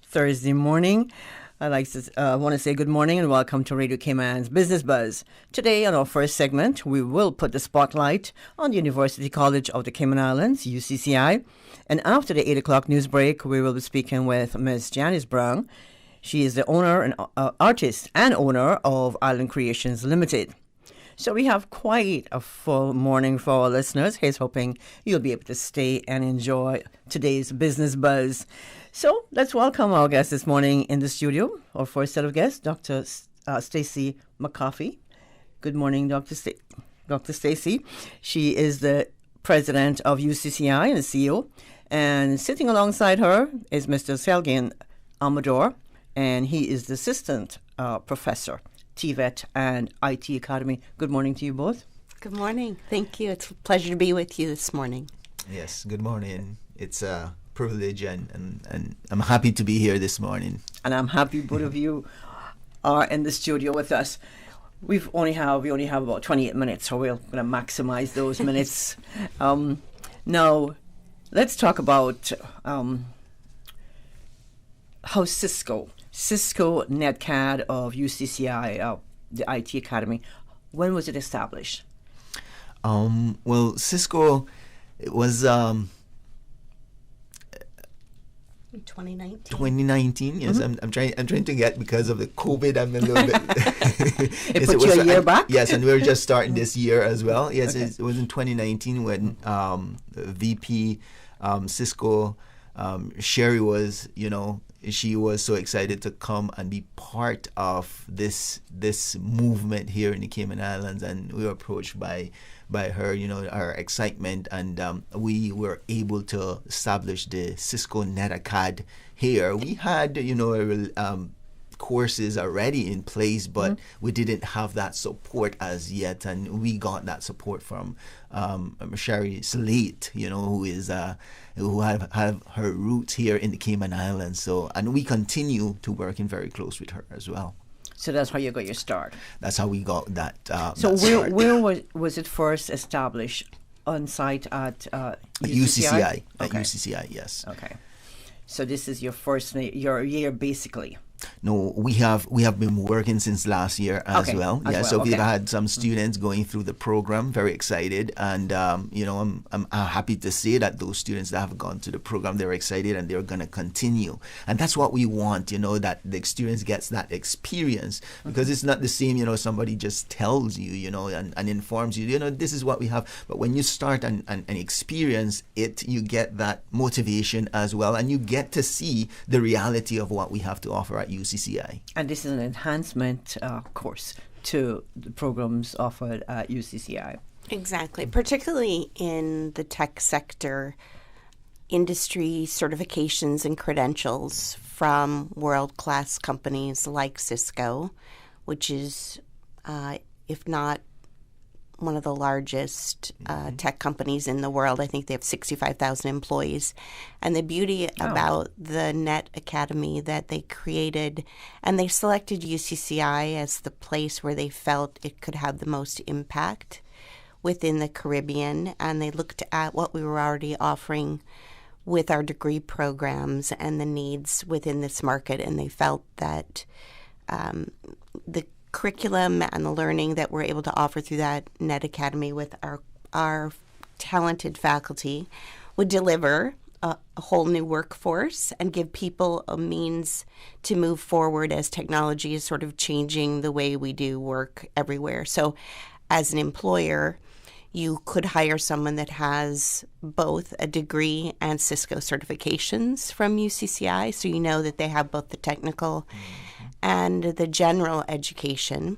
Thursday morning. I want to say good morning and welcome to Radio Cayman's Business Buzz. Today, on our first segment, we will put the spotlight on the University College of the Cayman Islands, UCCI. And after the 8 o'clock news break, we will be speaking with Ms. Janice Brown. She is the owner and artist and owner of Island Creations Limited. So we have quite a full morning for our listeners. Here's hoping you'll be able to stay and enjoy today's Business Buzz. So let's welcome our guest this morning in the studio. Our first set of guests, Dr. Stacey McCoffey. Good morning, Dr. Stacey. She is the president of UCCI and the CEO. And sitting alongside her is Mr. Selgin Amador, and he is the assistant professor, TVET and IT Academy. Good morning to you both. Good morning. Thank you. It's a pleasure to be with you this morning. Yes, good morning. It's a privilege and I'm happy to be here this morning. And I'm happy both of you are in the studio with us. We only have about 28 minutes, so we're going to maximize those minutes. Now, let's talk about how Cisco NetCAD of UCCI, the IT Academy, when was it established? Well, Cisco, it was 2019. 2019, yes. Mm-hmm. I'm trying to get, because of the COVID, I'm a little bit. It put you a year back? Yes, and we're just starting this year as well. Yes, okay. It was in 2019 when VP Cisco, Sherry was, she was so excited to come and be part of this movement here in the Cayman Islands, and we were approached by her, our excitement, and we were able to establish the Cisco NetAcad here. We had, courses already in place, but we didn't have that support as yet, and we got that support from Sherry Slate, who have her roots here in the Cayman Islands. So, and we continue to work in very close with her as well. So that's how you got your start. That's how we got that. So that where was it first established? On site at UCCI? At UCCI, yes. Okay. So this is your year basically. No, we have been working since last year as well. So we've had some students going through the program, very excited, and I'm happy to say that those students that have gone to the program, they're excited and they're going to continue. And that's what we want, that the students gets that experience, because it's not the same, somebody just tells you, and informs you, this is what we have. But when you start and experience it, you get that motivation as well, and you get to see the reality of what we have to offer at UCCI. And this is an enhancement course to the programs offered at UCCI. Exactly, particularly in the tech sector, industry certifications and credentials from world-class companies like Cisco, which is, if not one of the largest tech companies in the world. I think they have 65,000 employees. And the beauty about the Net Academy that they created, and they selected UCCI as the place where they felt it could have the most impact within the Caribbean. And they looked at what we were already offering with our degree programs and the needs within this market. And they felt that the curriculum and the learning that we're able to offer through that Net Academy with our talented faculty would deliver a whole new workforce and give people a means to move forward as technology is sort of changing the way we do work everywhere. So as an employer, you could hire someone that has both a degree and Cisco certifications from UCCI, so you know that they have both the technical and the general education.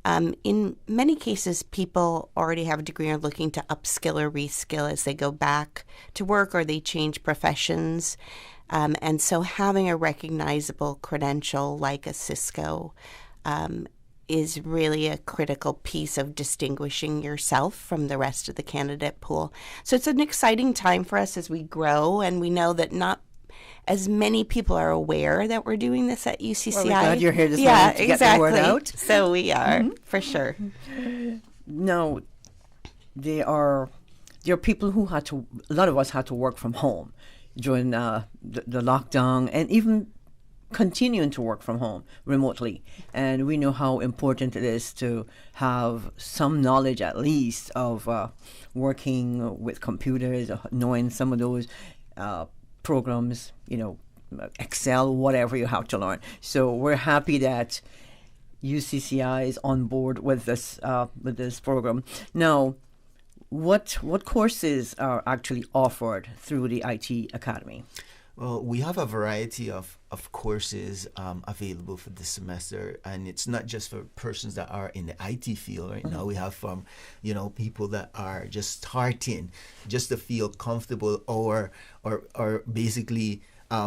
In many cases, people already have a degree and are looking to upskill or reskill as they go back to work or they change professions. And so having a recognizable credential like a Cisco is really a critical piece of distinguishing yourself from the rest of the candidate pool. So it's an exciting time for us as we grow, and we know that not as many people are aware that we're doing this at UCCI. Well, we're glad you're here this morning to get the word out. So we are, for sure. No, there are people who a lot of us had to work from home. during the lockdown, and even continuing to work from home remotely. And we know how important it is to have some knowledge, at least, of working with computers, knowing some of those programs, Excel, whatever you have to learn. So we're happy that UCCI is on board with this program. Now, what courses are actually offered through the IT Academy? Well, we have a variety of courses available for this semester, and it's not just for persons that are in the IT field right now. We have from, people that are just starting, just to feel comfortable, or basically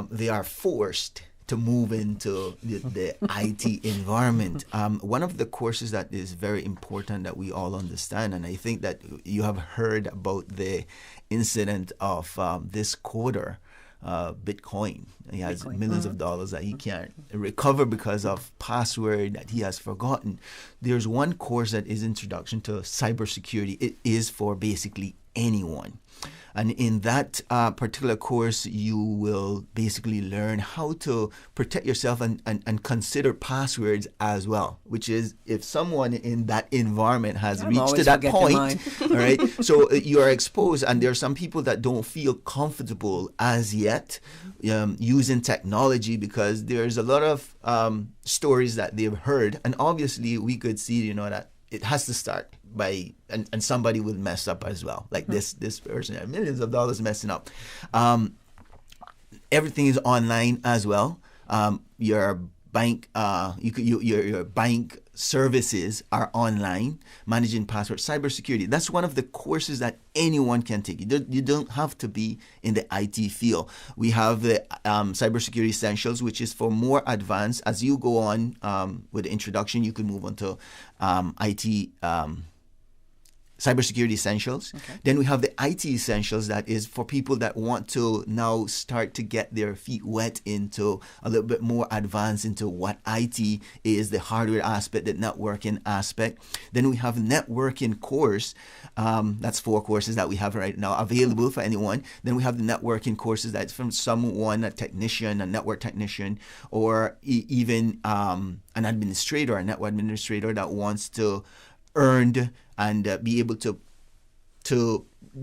they are forced to move into the IT environment. One of the courses that is very important that we all understand, and I think that you have heard about the incident of this quarter, Bitcoin. He has millions of dollars that he can't recover because of password that he has forgotten. There's one course that is Introduction to Cybersecurity. It is for basically anyone. And in that particular course, you will basically learn how to protect yourself and consider passwords as well, which is if someone in that environment has reached to that point, all right, so you are exposed, and there are some people that don't feel comfortable as yet using technology because there's a lot of stories that they've heard. And obviously, we could see, that it has to start by, and somebody will mess up as well. Like this person had millions of dollars messing up. Everything is online as well. Your bank, your bank services are online. Managing password, cybersecurity. That's one of the courses that anyone can take. You don't have to be in the IT field. We have the cybersecurity essentials, which is for more advanced. As you go on with the introduction, you can move on to IT. Cybersecurity essentials. Okay. Then we have the IT essentials, that is for people that want to now start to get their feet wet into a little bit more advanced into what IT is, the hardware aspect, the networking aspect. Then we have networking course. That's 4 courses that we have right now available for anyone. Then we have the networking courses that's from someone, a technician, a network technician, or even an administrator, a network administrator that wants to earn and be able to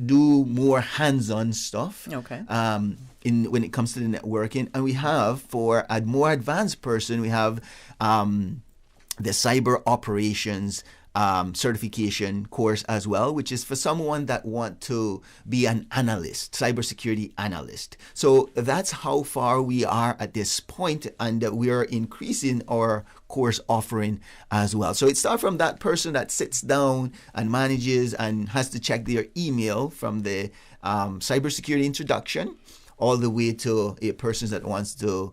do more hands-on stuff. Okay. When it comes to the networking, and we have for a more advanced person, we have the cyber operations certification course as well, which is for someone that want to be an analyst, cybersecurity analyst. So that's how far we are at this point, and we are increasing our course offering as well. So it starts from that person that sits down and manages and has to check their email from the cybersecurity introduction, all the way to a person that wants to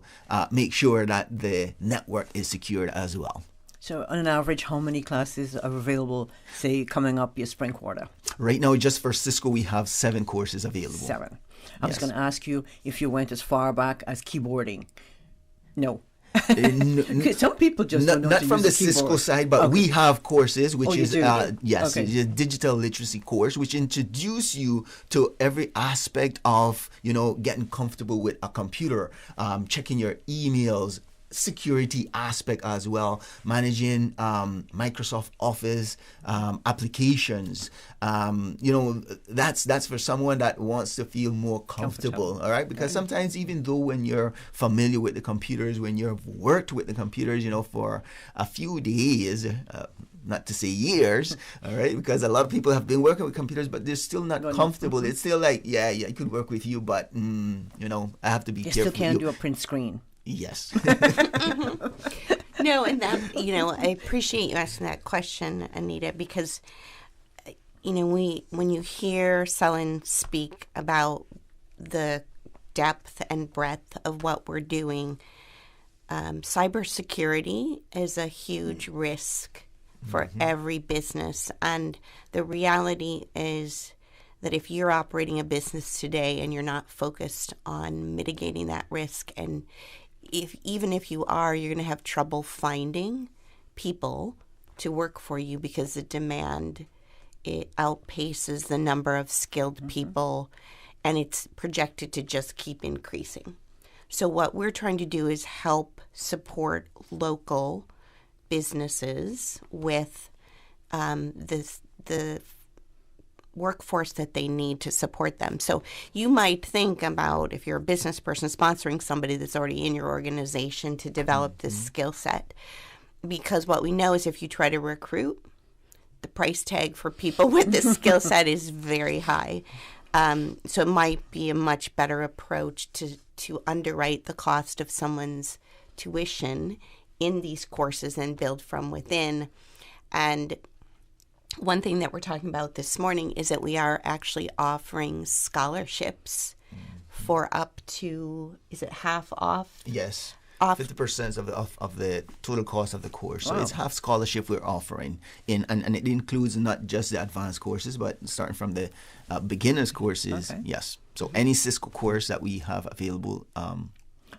make sure that the network is secured as well. So on an average, how many classes are available, say, coming up your spring quarter? Right now, just for Cisco, we have 7 courses available. 7. I was going to ask you if you went as far back as keyboarding. No. Some people just don't know not to from use the keyboard. Cisco side, but we have courses, which is yes, okay. It's a digital literacy course, which introduce you to every aspect of getting comfortable with a computer, checking your emails, security aspect as well, managing Microsoft Office applications. That's for someone that wants to feel more comfortable. All right, because sometimes even though when you're familiar with the computers, when you've worked with the computers, for a few days, not to say years, all right, because a lot of people have been working with computers, but they're still not comfortable. It's still like, I could work with you, but I have to be careful. You still can't do a print screen. Yes. No, and that, I appreciate you asking that question, Anita, because, when you hear Selen speak about the depth and breadth of what we're doing, cybersecurity is a huge risk for every business. And the reality is that if you're operating a business today and you're not focused on mitigating that risk, and even if you are, you're going to have trouble finding people to work for you because the demand, it outpaces the number of skilled people. and it's projected to just keep increasing. So what we're trying to do is help support local businesses with the workforce that they need to support them. So you might think about, if you're a business person, sponsoring somebody that's already in your organization to develop this skill set. Because what we know is if you try to recruit, the price tag for people with this skill set is very high. So it might be a much better approach to underwrite the cost of someone's tuition in these courses and build from within. And one thing that we're talking about this morning is that we are actually offering scholarships for up to, is it half off? Yes. Off 50% of the total cost of the course. Wow. So it's half scholarship we're offering, and it includes not just the advanced courses, but starting from the beginners courses. Okay. Yes. So any Cisco course that we have available.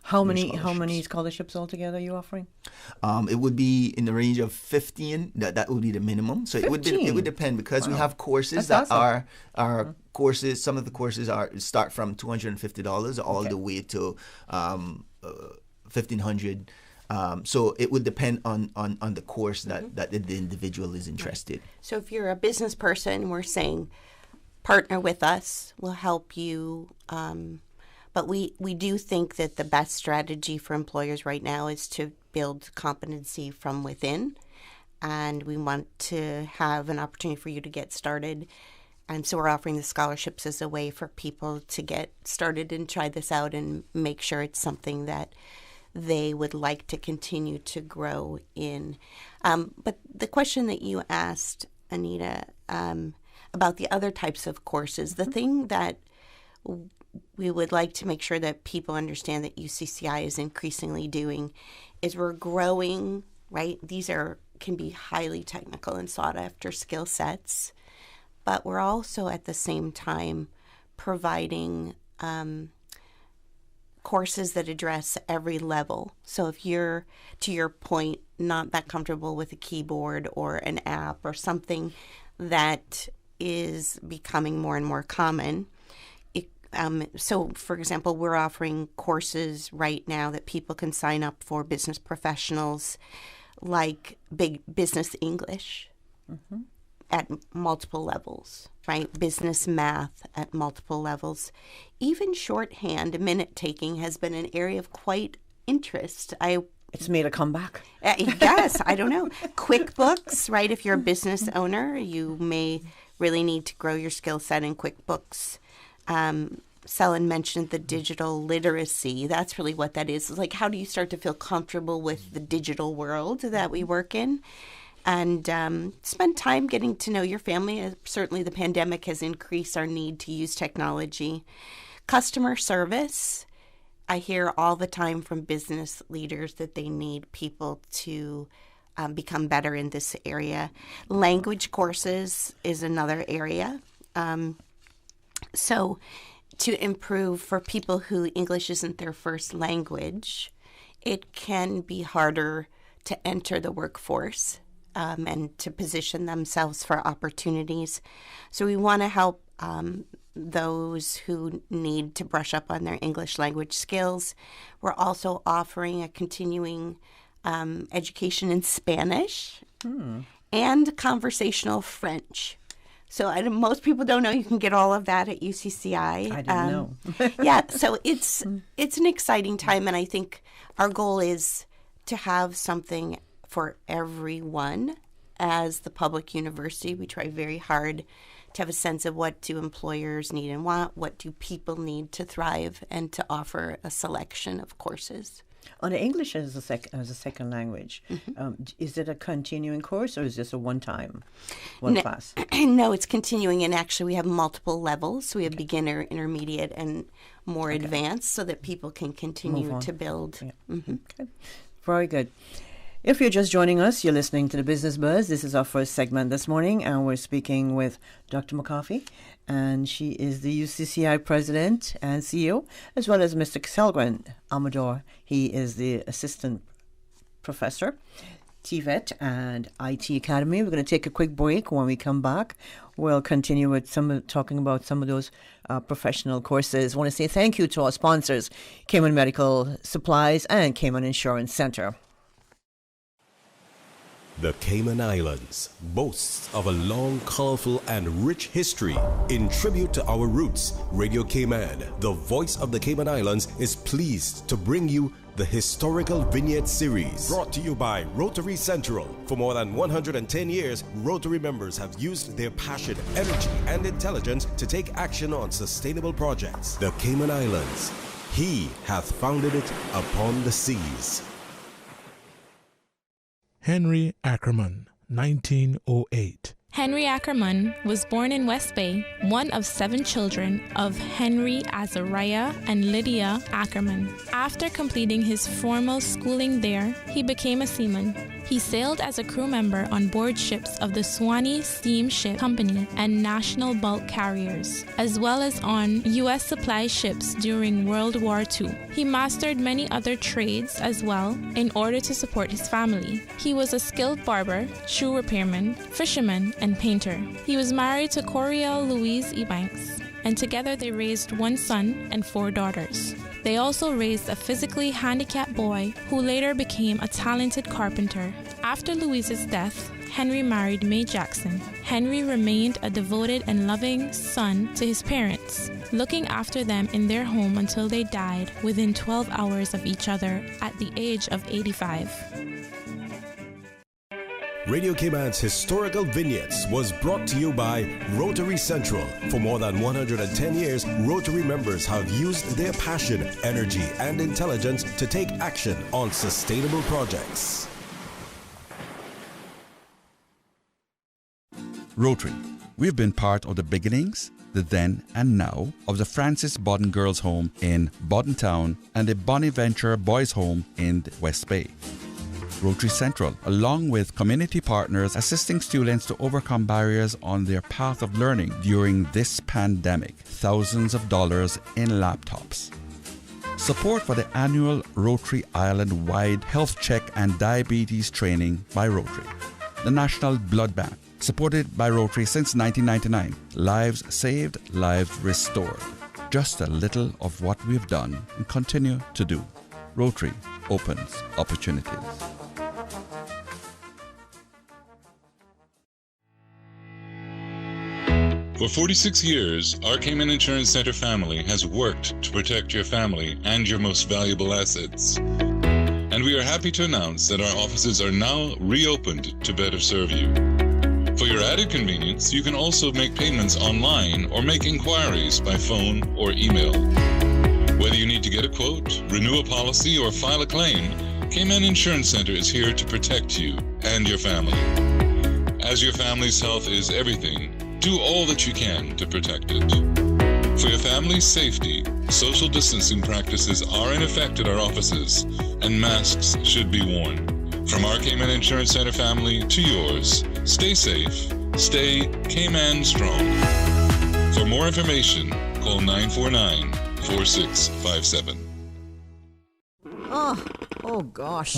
How many scholarships altogether are you offering? It would be in the range of 15. That would be the minimum. So it would depend, because we have courses That's that are courses. Some of the courses start from $250 all the way to $1,500. So it would depend on the course that the individual is interested. So if you're a business person, we're saying partner with us. We'll help you. But we do think that the best strategy for employers right now is to build competency from within. And we want to have an opportunity for you to get started. And so we're offering the scholarships as a way for people to get started and try this out and make sure it's something that they would like to continue to grow in. But the question that you asked, Anita, about the other types of courses, the thing that we would like to make sure that people understand that UCCI is increasingly doing is we're growing, right? These can be highly technical and sought after skill sets, but we're also at the same time providing courses that address every level. So if you're, to your point, not that comfortable with a keyboard or an app or something that is becoming more and more common. So, for example, we're offering courses right now that people can sign up for, business professionals, like big business English at multiple levels, right? Business math at multiple levels. Even shorthand, minute taking has been an area of quite interest. It's made a comeback. Yes, I don't know. QuickBooks, right? If you're a business owner, you may really need to grow your skill set in QuickBooks. Selen mentioned the digital literacy. That's really what that is. It's like, how do you start to feel comfortable with the digital world that we work in? And spend time getting to know your family. Certainly the pandemic has increased our need to use technology. Customer service. I hear all the time from business leaders that they need people to become better in this area. Language courses is another area. So to improve for people who English isn't their first language, it can be harder to enter the workforce and to position themselves for opportunities. So we want to help those who need to brush up on their English language skills. We're also offering a continuing education in Spanish and conversational French. So most people don't know you can get all of that at UCCI. I didn't know. Yeah, so it's an exciting time, and I think our goal is to have something for everyone. As the public university, we try very hard to have a sense of what do employers need and want, what do people need to thrive, and to offer a selection of courses. On the English as a second language, is it a continuing course or is this a one class? No, it's continuing, and actually we have multiple levels. So we have beginner, intermediate, and more advanced, so that people can continue to build. Yeah. Okay. Very good. If you're just joining us, you're listening to the Business Buzz. This is our first segment this morning, and we're speaking with Dr. McCarthy, and she is the UCCI president and CEO, as well as Mr. Selgren Amador. He is the assistant professor. TVET and IT Academy. We're going to take a quick break. When we come back, we'll continue with talking about some of those professional courses. I want to say thank you to our sponsors, Cayman Medical Supplies and Cayman Insurance Center. The Cayman Islands boasts of a long, colorful, and rich history. In tribute to our roots, Radio Cayman, the voice of the Cayman Islands, is pleased to bring you the Historical Vignette Series, brought to you by Rotary Central. For more than 110 years, Rotary members have used their passion, energy, and intelligence to take action on sustainable projects. The Cayman Islands, He hath founded it upon the seas. Henry Ackerman, 1908. Henry Ackerman was born in West Bay, one of 7 children of Henry Azariah and Lydia Ackerman. After completing his formal schooling there, he became a seaman. He sailed as a crew member on board ships of the Swanee Steamship Company and National Bulk Carriers, as well as on U.S. supply ships during World War II. He mastered many other trades as well in order to support his family. He was a skilled barber, shoe repairman, fisherman, and painter. He was married to Coriel Louise Ebanks, and together they raised 1 son and 4 daughters. They also raised a physically handicapped boy who later became a talented carpenter. After Louise's death, Henry married Mae Jackson. Henry remained a devoted and loving son to his parents, looking after them in their home until they died within 12 hours of each other at the age of 85. Radio Cayman's Historical Vignettes was brought to you by Rotary Central. For more than 110 years, Rotary members have used their passion, energy, and intelligence to take action on sustainable projects. Rotary. We've been part of the beginnings, the then and now of the Francis Bodden Girls' Home in Bodden Town and the Bonaventure Boys' Home in the West Bay. Rotary Central, along with community partners assisting students to overcome barriers on their path of learning during this pandemic, thousands of dollars in laptops. Support for the annual Rotary Island-wide health check and diabetes training by Rotary. The National Blood Bank, supported by Rotary since 1999. Lives saved, lives restored. Just a little of what we've done and continue to do. Rotary opens opportunities. For 46 years, our Cayman Insurance Center family has worked to protect your family and your most valuable assets. And we are happy to announce that our offices are now reopened to better serve you. For your added convenience, you can also make payments online or make inquiries by phone or email. Whether you need to get a quote, renew a policy, or file a claim, Cayman Insurance Center is here to protect you and your family. As your family's health is everything, do all that you can to protect it. For your family's safety, social distancing practices are in effect at our offices, and masks should be worn. From our Cayman Insurance Center family to yours, stay safe, stay Cayman strong. For more information, call 949-4657. Oh gosh.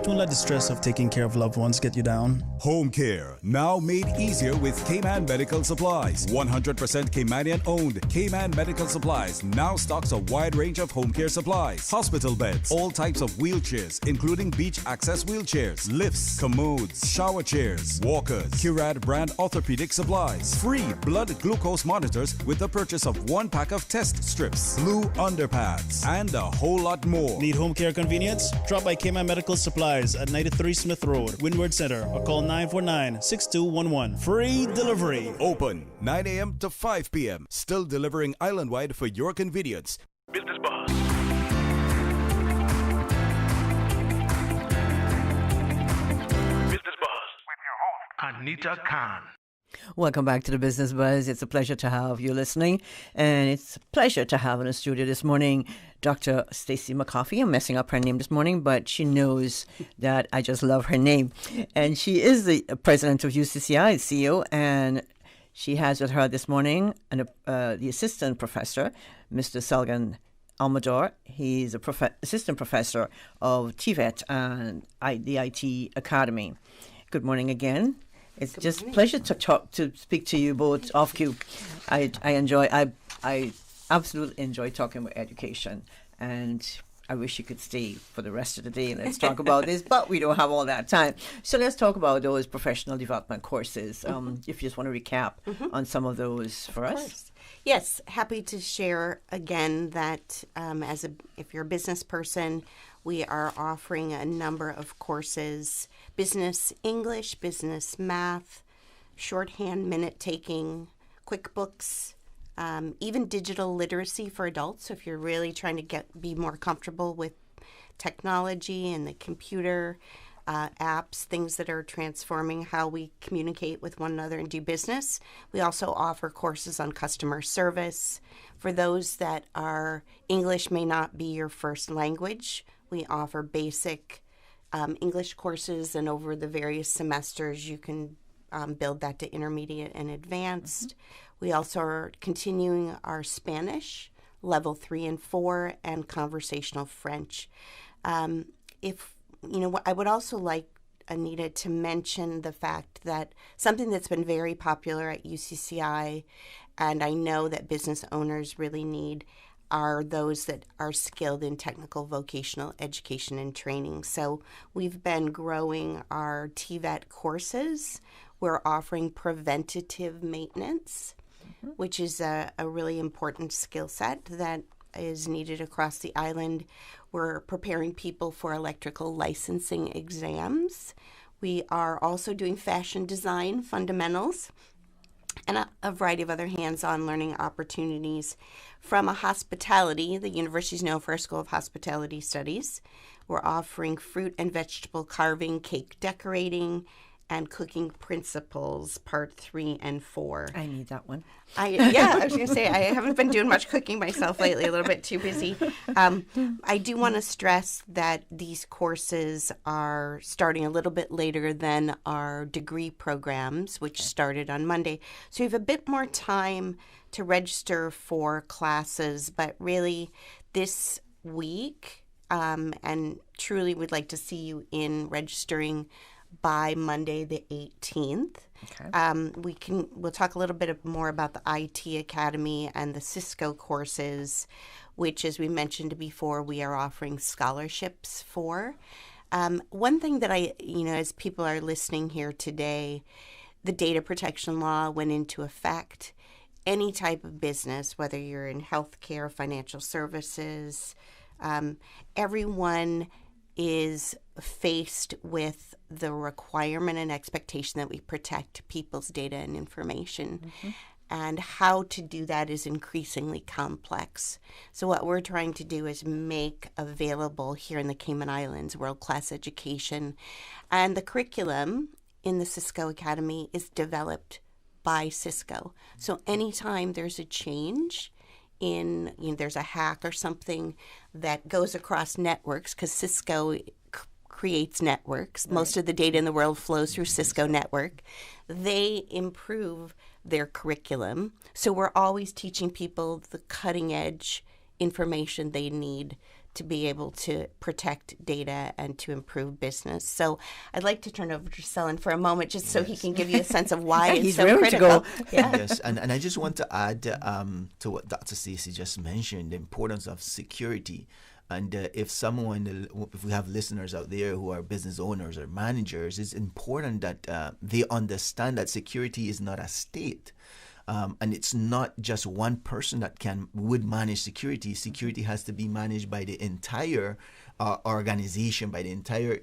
Don't let the stress of taking care of loved ones get you down. Home care, now made easier with Cayman Medical Supplies. 100% Caymanian owned. Cayman Medical Supplies now stocks a wide range of home care supplies. Hospital beds, all types of wheelchairs, including beach access wheelchairs, lifts, commodes, shower chairs, walkers, Curad brand orthopedic supplies. Free blood glucose monitors with the purchase of 1 pack of test strips, blue underpads, and a whole lot more. Need home care convenience? Drop by Cayman Medical Supplies at 93 Smith Road, Windward Center, or call 949-6211. Free delivery. Open 9 a.m. to 5 p.m. Still delivering island-wide for your convenience. Business Buzz. Business Buzz with your host, Anita Khan. Welcome back to the Business Buzz. It's a pleasure to have you listening, and it's a pleasure to have in the studio this morning Dr. Stacey McCoffey. I'm messing up her name this morning, but she knows that I just love her name. And she is the president of UCCI, CEO, and she has with her this morning the assistant professor, Mr. Selgan Almador. He's a assistant professor of TVET and the IT Academy. Good morning again. It's just a pleasure to speak to you both off cue. I absolutely enjoy talking about education, and I wish you could stay for the rest of the day and let's talk about this, but we don't have all that time. So let's talk about those professional development courses. If you just want to recap on some of those for us. Yes, happy to share again that if you're a business person, we are offering a number of courses: business English, business math, shorthand, minute taking, QuickBooks, even digital literacy for adults. So if you're really trying to be more comfortable with technology and the computer apps, things that are transforming how we communicate with one another and do business. We also offer courses on customer service. For those that are English may not be your first language, we offer basic English courses, and over the various semesters you can build that to intermediate and advanced. We also are continuing our Spanish, level 3 and 4, and conversational French. I would also like, Anita, to mention the fact that something that's been very popular at UCCI, and I know that business owners really need, are those that are skilled in technical vocational education and training. So we've been growing our TVET courses. We're offering preventative maintenance, which is a really important skill set that is needed across the island. We're preparing people for electrical licensing exams. We are also doing fashion design fundamentals and a variety of other hands-on learning opportunities. From a hospitality, the university is known for our School of Hospitality Studies. We're offering fruit and vegetable carving, cake decorating, and cooking principles, part 3 and 4. I need that one. I was going to say, I haven't been doing much cooking myself lately, a little bit too busy. I do want to stress that these courses are starting a little bit later than our degree programs, which started on Monday. So you have a bit more time to register for classes, but really this week, and truly would like to see you in registering by Monday the 18th. Okay. We'll talk a little bit more about the IT Academy and the Cisco courses, which, as we mentioned before, we are offering scholarships for. One thing that as people are listening here today, the data protection law went into effect. Any type of business, whether you're in healthcare, financial services, everyone is faced with the requirement and expectation that we protect people's data and information. And how to do that is increasingly complex. So what we're trying to do is make available here in the Cayman Islands world-class education. And the curriculum in the Cisco Academy is developed by Cisco. So anytime there's a change there's a hack or something that goes across networks, because Cisco creates networks. Right. Most of the data in the world flows through Cisco network. They improve their curriculum. So we're always teaching people the cutting edge information they need to be able to protect data and to improve business. So I'd like to turn over to Selin for a moment, just so he can give you a sense of why it's so critical. Yes, and I just want to add to what Dr. Stacey just mentioned, the importance of security. And if we have listeners out there who are business owners or managers, it's important that they understand that security is not a state. And it's not just one person that would manage security. Security has to be managed by the entire organization, by the entire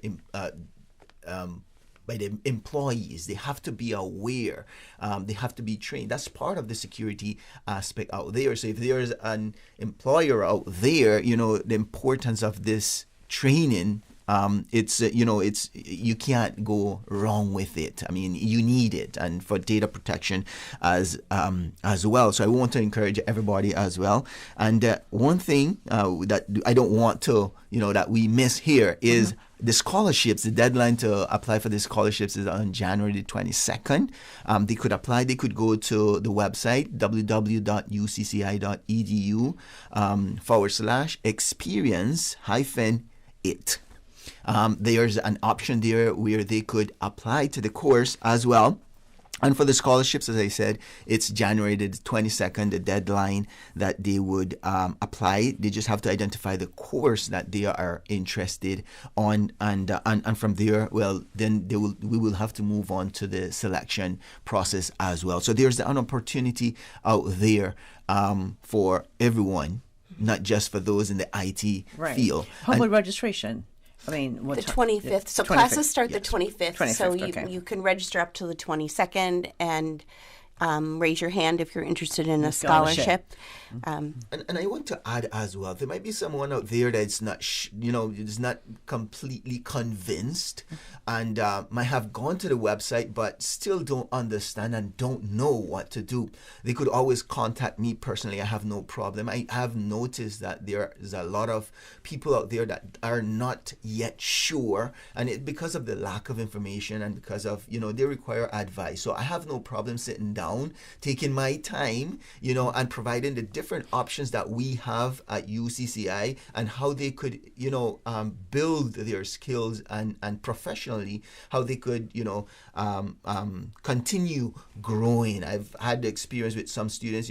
by the employees. They have to be aware. They have to be trained. That's part of the security aspect out there. So if there's an employer out there, the importance of this training. You can't go wrong with it. I mean, you need it, and for data protection as well. So I want to encourage everybody as well. And one thing that I don't want to, that we miss here is the scholarships, the deadline to apply for the scholarships is on January the 22nd. They could apply. They could go to the website, www.ucci.edu/experience-it. There's an option there where they could apply to the course as well. And for the scholarships, as I said, it's January the 22nd, the deadline that they would apply. They just have to identify the course that they are interested on, and from there, well, then we will have to move on to the selection process as well. So there's an opportunity out there for everyone, not just for those in the IT field. How about registration? I mean, the 25th. So 25th. Classes start the 25th. So you can register up to the 22nd and raise your hand if you're interested in a scholarship. And I want to add as well, there might be someone out there that's not, is not completely convinced and might have gone to the website but still don't understand and don't know what to do. They could always contact me personally. I have no problem. I have noticed that there is a lot of people out there that are not yet sure, and it because of the lack of information and because of, they require advice. So I have no problem sitting down, taking my time, and providing the different options that we have at UCCI and how they could, build their skills and professionally how they could, continue growing. I've had the experience with some students,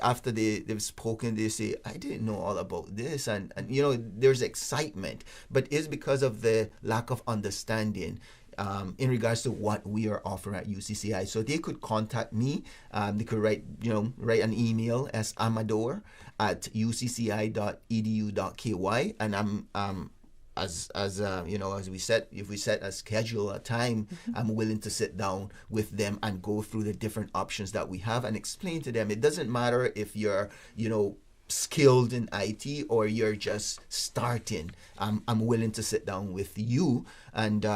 after they've spoken, they say, I didn't know all about this. And there's excitement, but it's because of the lack of understanding in regards to what we are offering at UCCI. So they could contact me. They could write an email as amador@ucci.edu.ky, and I'm as we said, if we set a schedule, a time, I'm willing to sit down with them and go through the different options that we have and explain to them. It doesn't matter if you're, skilled in IT or you're just starting. I'm willing to sit down with you and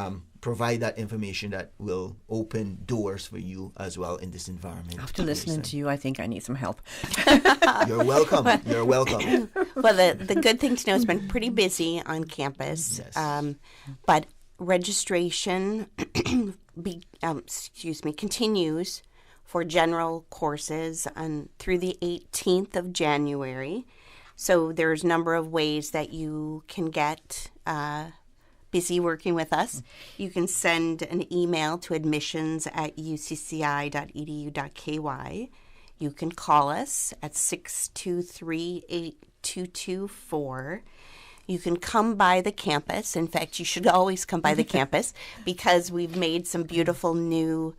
provide that information that will open doors for you as well in this environment. After listening to you, I think I need some help. You're welcome. You're welcome. Well, the good thing to know, it's been pretty busy on campus, yes. But registration continues for general courses through the 18th of January. So there's a number of ways that you can get busy working with us. You can send an email to admissions@ucci.edu.ky. You can call us at 623-8224. You can come by the campus. In fact, you should always come by the campus because we've made some beautiful new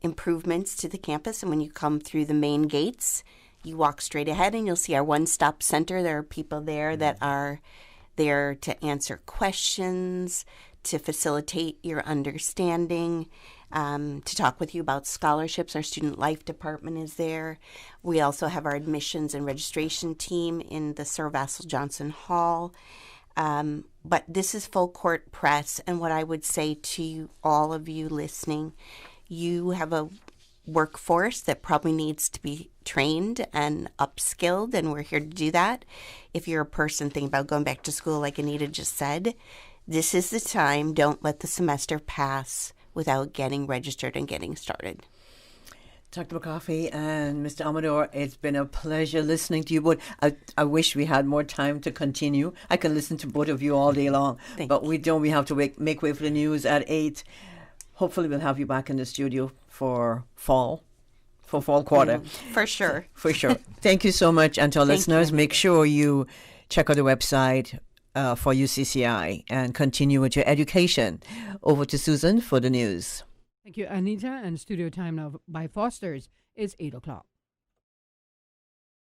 improvements to the campus. And when you come through the main gates, you walk straight ahead and you'll see our one-stop center. There are people there that are there to answer questions, to facilitate your understanding, to talk with you about scholarships. Our student life department is there. We also have our admissions and registration team in the Sir Vassal Johnson Hall. But this is full court press. And what I would say to all of you listening, you have a workforce that probably needs to be trained and upskilled, and we're here to do that. If you're a person thinking about going back to school, like Anita just said, this is the time. Don't let the semester pass without getting registered and getting started. Dr. McCoffey and Mr. Amador, it's been a pleasure listening to you both. I wish we had more time to continue. I can listen to both of you all day long, but we don't. We have to make way for the news at 8. Hopefully we'll have you back in the studio for fall quarter. For sure. For sure. Thank you so much. And to our listeners, make sure you check out the website for UCCI and continue with your education. Over to Susan for the news. Thank you, Anita. And studio time now by Foster's is 8 o'clock.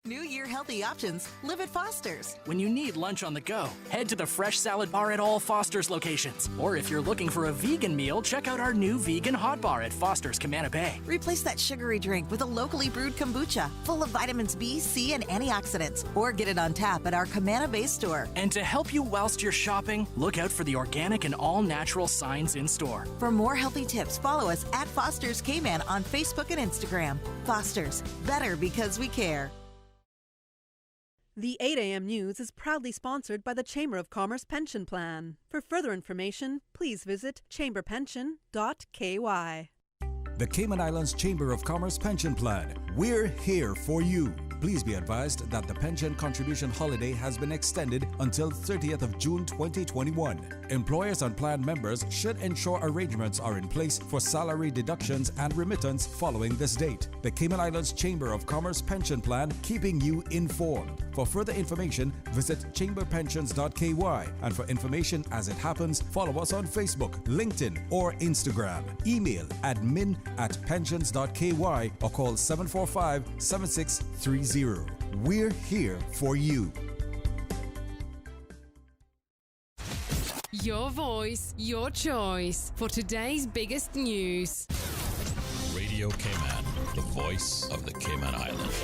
New Year healthy options live at Foster's. When you need lunch on the go, head to the Fresh Salad Bar at all Foster's locations. Or if you're looking for a vegan meal, check out our new vegan hot bar at Foster's Camana Bay. Replace that sugary drink with a locally brewed kombucha full of vitamins B, C, and antioxidants. Or get it on tap at our Camana Bay store. And to help you whilst you're shopping, look out for the organic and all-natural signs in store. For more healthy tips, follow us at Foster's K-Man on Facebook and Instagram. Foster's, better because we care. The 8 a.m. news is proudly sponsored by the Chamber of Commerce Pension Plan. For further information, please visit chamberpension.ky. The Cayman Islands Chamber of Commerce Pension Plan. We're here for you. Please be advised that the pension contribution holiday has been extended until 30th of June 2021. Employers and plan members should ensure arrangements are in place for salary deductions and remittance following this date. The Cayman Islands Chamber of Commerce Pension Plan, keeping you informed. For further information, visit chamberpensions.ky, and for information as it happens, follow us on Facebook, LinkedIn, or Instagram. Email admin@pensions.ky or call 745-7630. We're here for you. Your voice, your choice for today's biggest news. Radio Cayman, the voice of the Cayman Islands.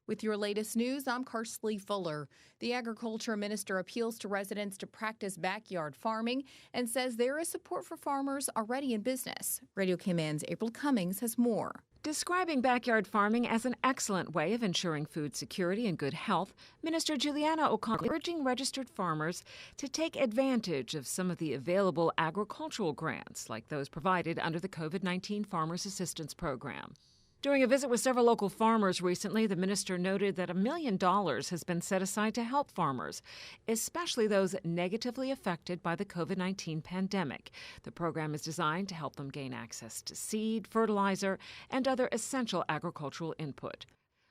With your latest news, I'm Karsley Fuller. The Agriculture Minister appeals to residents to practice backyard farming and says there is support for farmers already in business. Radio Cayman's April Cummings has more. Describing backyard farming as an excellent way of ensuring food security and good health, Minister Juliana O'Connell urging registered farmers to take advantage of some of the available agricultural grants, like those provided under the COVID-19 Farmers Assistance Program. During a visit with several local farmers recently, the minister noted that $1 million has been set aside to help farmers, especially those negatively affected by the COVID-19 pandemic. The program is designed to help them gain access to seed, fertilizer, and other essential agricultural input.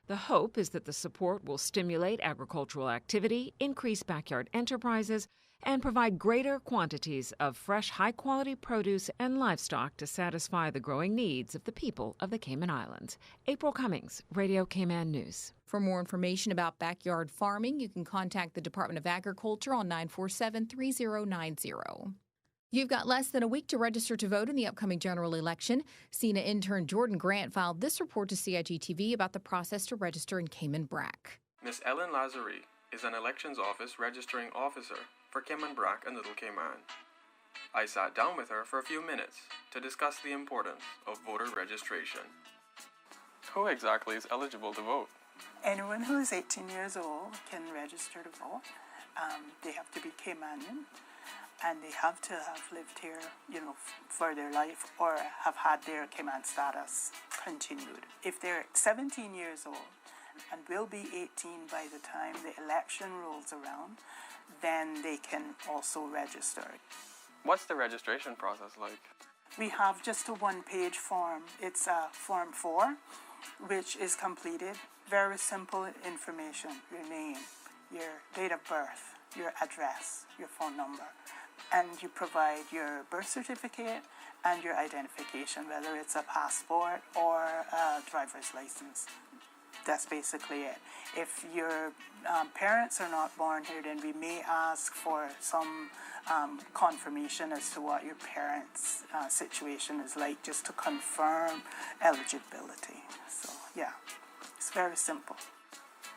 The hope is that the support will stimulate agricultural activity, increase backyard enterprises, and provide greater quantities of fresh, high-quality produce and livestock to satisfy the growing needs of the people of the Cayman Islands. April Cummings, Radio Cayman News. For more information about backyard farming, you can contact the Department of Agriculture on 947-3090. You've got less than a week to register to vote in the upcoming general election. CENA intern Jordan Grant filed this report to CIG-TV about the process to register in Cayman Brac. Ms. Ellen Lazare is an elections office registering officer for Cayman Brac and Little Cayman. I sat down with her for a few minutes to discuss the importance of voter registration. Who exactly is eligible to vote? Anyone who is 18 years old can register to vote. They have to be Caymanian, and they have to have lived here, for their life, or have had their Cayman status continued. If they're 17 years old and will be 18 by the time the election rolls around, then they can also register. What's the registration process like? We have just a one-page form. It's Form 4, which is completed. Very simple information: your name, your date of birth, your address, your phone number. And you provide your birth certificate and your identification, whether it's a passport or a driver's license. That's basically it. If your parents are not born here, then we may ask for some confirmation as to what your parents' situation is like, just to confirm eligibility. So, yeah, it's very simple.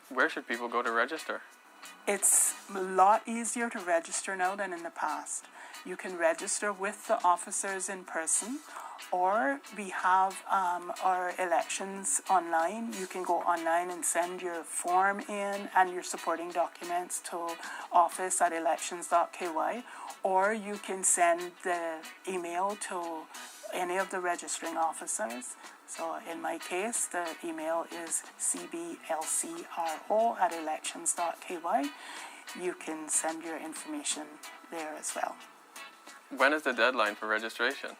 Where should people go to register? It's a lot easier to register now than in the past. You can register with the officers in person, or we have our elections online. You can go online and send your form in and your supporting documents to office@elections.ky, or you can send the email to any of the registering officers. So in my case, the email is cblcro@elections.ky. You can send your information there as well. When is the deadline for registration?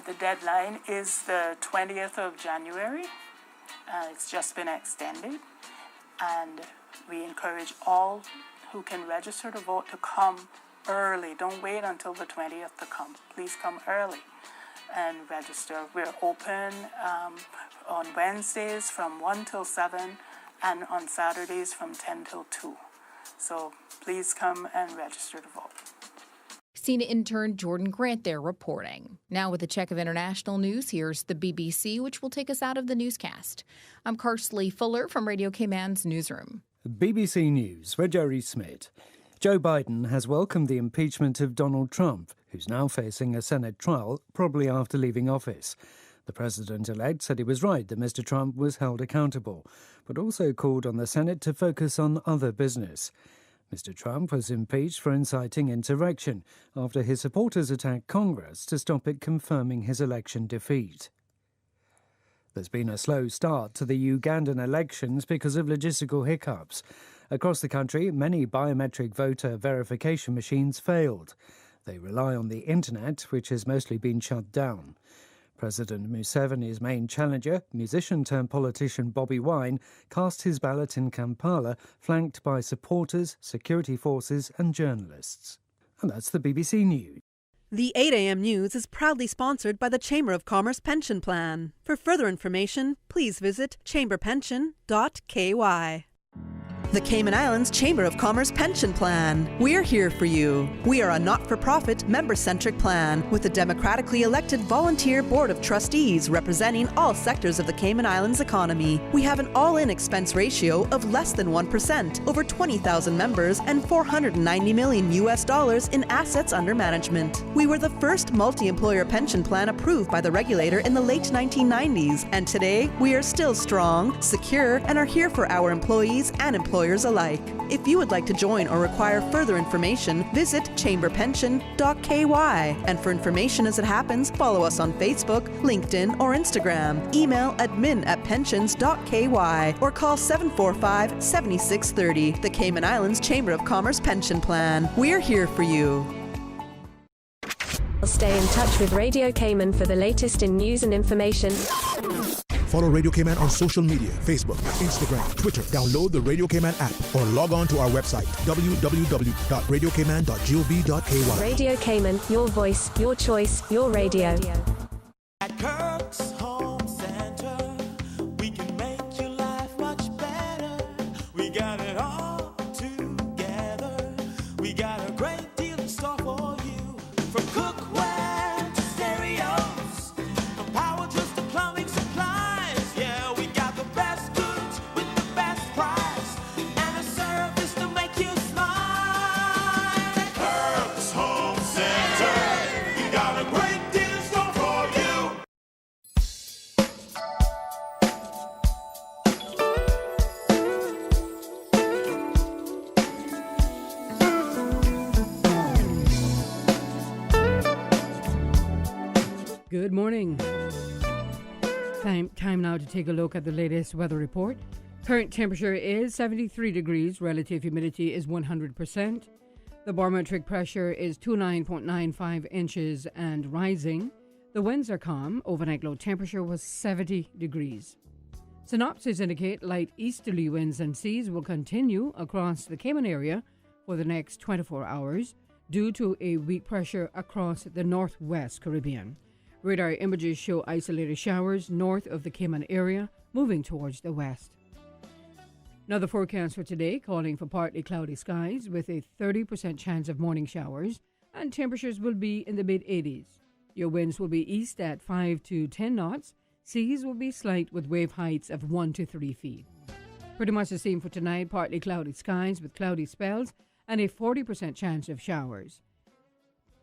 The deadline is the 20th of January. It's just been extended. And we encourage all who can register to vote to come early. Don't wait until the 20th to come. Please come early and register. We're open on Wednesdays from 1 till 7 and on Saturdays from 10 till 2. So please come and register to vote. CENA intern Jordan Grant there reporting. Now with a check of international news, here's the BBC, which will take us out of the newscast. I'm Karsley Fuller from Radio Cayman's newsroom. BBC News, with Jerry Smith. Joe Biden has welcomed the impeachment of Donald Trump, who's now facing a Senate trial, probably after leaving office. The president-elect said he was right that Mr. Trump was held accountable, but also called on the Senate to focus on other business. Mr. Trump was impeached for inciting insurrection after his supporters attacked Congress to stop it confirming his election defeat. There's been a slow start to the Ugandan elections because of logistical hiccups. Across the country, many biometric voter verification machines failed. They rely on the internet, which has mostly been shut down. President Museveni's main challenger, musician-turned-politician Bobi Wine, cast his ballot in Kampala, flanked by supporters, security forces and journalists. And that's the BBC News. The 8 a.m. news is proudly sponsored by the Chamber of Commerce Pension Plan. For further information, please visit chamberpension.ky. The Cayman Islands Chamber of Commerce Pension Plan. We're here for you. We are a not-for-profit, member-centric plan with a democratically elected volunteer board of trustees representing all sectors of the Cayman Islands economy. We have an all-in expense ratio of less than 1%, over 20,000 members, and $490 million in assets under management. We were the first multi-employer pension plan approved by the regulator in the late 1990s, and today we are still strong, secure, and are here for our employees and employers alike. If you would like to join or require further information, visit chamberpension.ky. And for information as it happens, follow us on Facebook, LinkedIn, or Instagram. Email admin@pensions.ky or call 745-7630. The Cayman Islands Chamber of Commerce Pension Plan. We're here for you. Stay in touch with Radio Cayman for the latest in news and information. Follow Radio Cayman on social media, Facebook, Instagram, Twitter. Download the Radio Cayman app or log on to our website, www.radiocayman.gov.ky. Radio Cayman, your voice, your choice, your radio. At Kirk's Home Center, we can make your life much better. We got it all together. We got a great deal in store for you. From cookware to stereos, from power tools to plumbing supplies. Good morning. Time now to take a look at the latest weather report. Current temperature is 73 degrees. Relative humidity is 100%. The barometric pressure is 29.95 inches and rising. The winds are calm. Overnight low temperature was 70 degrees. Synopses indicate light easterly winds and seas will continue across the Cayman area for the next 24 hours due to a weak pressure across the northwest Caribbean. Radar images show isolated showers north of the Cayman area, moving towards the west. Now the forecast for today, calling for partly cloudy skies with a 30% chance of morning showers, and temperatures will be in the mid-80s. Your winds will be east at 5 to 10 knots. Seas will be slight with wave heights of 1 to 3 feet. Pretty much the same for tonight, partly cloudy skies with cloudy spells and a 40% chance of showers.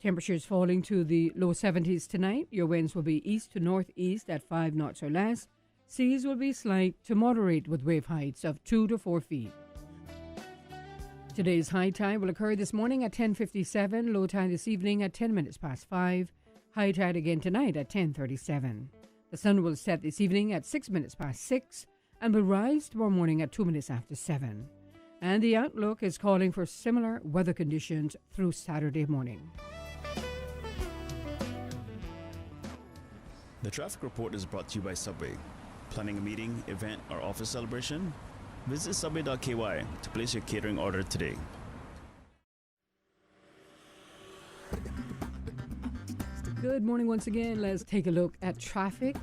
Temperatures falling to the low 70s tonight. Your winds will be east to northeast at 5 knots or less. Seas will be slight to moderate with wave heights of 2 to 4 feet. Today's high tide will occur this morning at 10:57, low tide this evening at 10 minutes past 5, high tide again tonight at 10:37. The sun will set this evening at 6 minutes past 6 and will rise tomorrow morning at 2 minutes after 7. And the outlook is calling for similar weather conditions through Saturday morning. The traffic report is brought to you by Subway. Planning a meeting, event, or office celebration? Visit subway.ky to place your catering order today. Good morning once again. Let's take a look at traffic.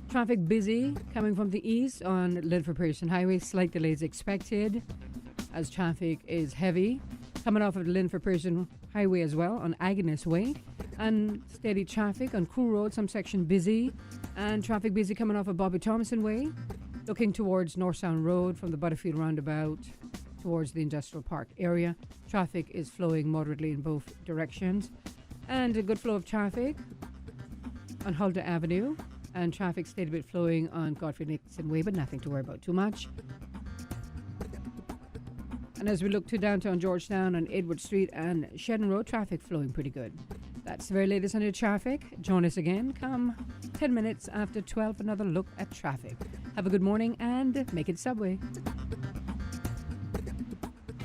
Traffic busy coming from the east on Linford Pearson Highway. Slight delays expected as traffic is heavy. Coming off of the Linford Pearson Highway as well on Agnes Way. And steady traffic on Crew Road, some section busy. And traffic busy coming off of Bobby Thomason Way. Looking towards North Sound Road from the Butterfield Roundabout towards the Industrial Park area. Traffic is flowing moderately in both directions. And a good flow of traffic on Huldah Avenue and traffic stayed a bit flowing on Godfrey Nixon Way, but nothing to worry about too much. And as we look to downtown Georgetown on Edward Street and Shedden Road, traffic flowing pretty good. That's the very latest on your traffic. Join us again come 10 minutes after 12 for another look at traffic. Have a good morning and make it Subway.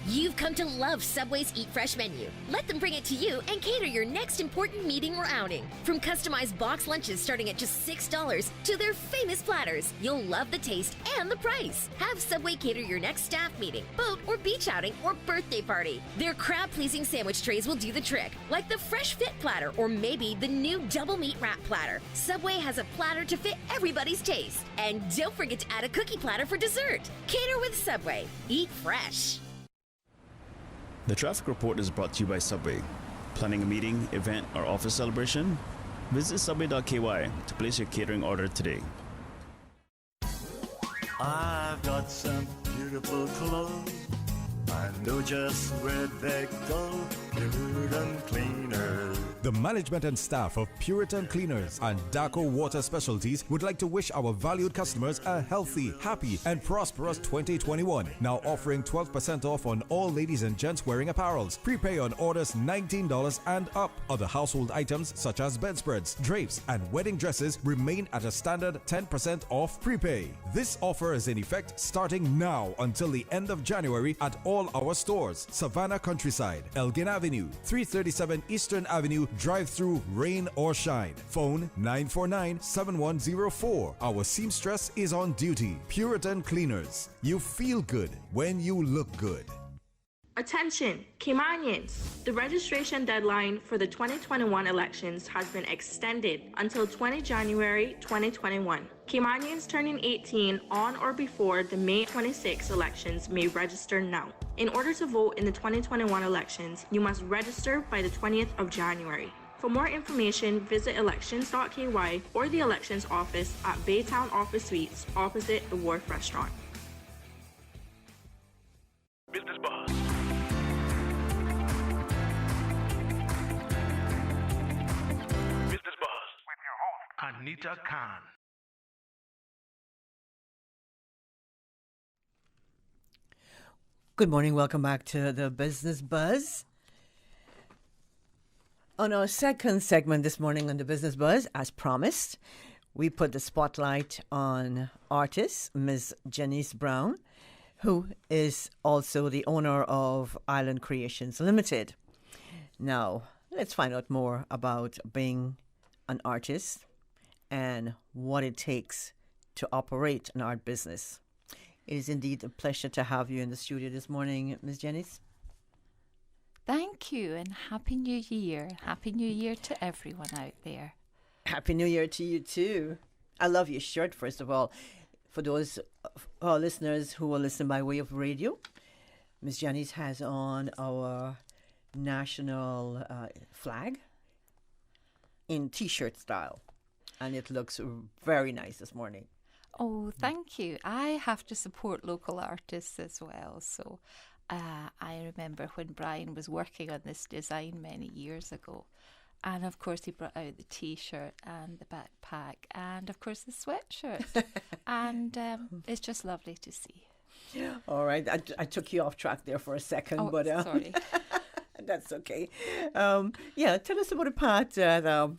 You've come to love Subway's Eat Fresh menu. Let them bring it to you and cater your next important meeting or outing. From customized box lunches starting at just $6 to their famous platters, you'll love the taste and the price. Have Subway cater your next staff meeting, boat or beach outing, or birthday party. Their crowd-pleasing sandwich trays will do the trick, like the Fresh Fit platter or maybe the new double meat wrap platter. Subway has a platter to fit everybody's taste. And don't forget to add a cookie platter for dessert. Cater with Subway. Eat fresh. The traffic report is brought to you by Subway. Planning a meeting, event, or office celebration? Visit subway.ky to place your catering order today. I've got some beautiful clothes. I know just where they go. Puritan Cleaners. The management and staff of Puritan Cleaners and Daco Water Specialties would like to wish our valued customers a healthy, happy, and prosperous 2021. Now offering 12% off on all ladies and gents wearing apparels. Prepay on orders $19 and up. Other household items such as bedspreads, drapes, and wedding dresses remain at a standard 10% off prepay. This offer is in effect starting now until the end of January at all our stores. Savannah Countryside, Elgin Avenue, 337 Eastern Avenue, drive-through, rain or shine. Phone 949-7104. Our seamstress is on duty. Puritan Cleaners. You feel good when you look good. Attention, Caymanians! The registration deadline for the 2021 elections has been extended until 20 January 2021. Caymanians turning 18 on or before the May 26 elections may register now. In order to vote in the 2021 elections, you must register by the 20th of January. For more information, visit elections.ky or the elections office at Baytown Office Suites opposite the Wharf Restaurant. Business Buzz. Business Buzz with your host, Anita Khan. Good morning. Welcome back to the Business Buzz. On our second segment this morning on the Business Buzz, as promised, we put the spotlight on artist Ms. Janice Brown, who is also the owner of Island Creations Limited. Now, let's find out more about being an artist and what it takes to operate an art business. It is indeed a pleasure to have you in the studio this morning, Ms. Janice. Thank you, and Happy New Year. Happy New Year to everyone out there. Happy New Year to you, too. I love your shirt, first of all. For those of our listeners who will listen by way of radio, Ms. Janice has on our national flag in T-shirt style, and it looks very nice this morning. Oh, thank you. I have to support local artists as well. So I remember when Brian was working on this design many years ago. And of course, he brought out the T-shirt and the backpack and, of course, the sweatshirt. And it's just lovely to see. All right. I took you off track there for a second. But sorry. That's okay. Tell us about the part that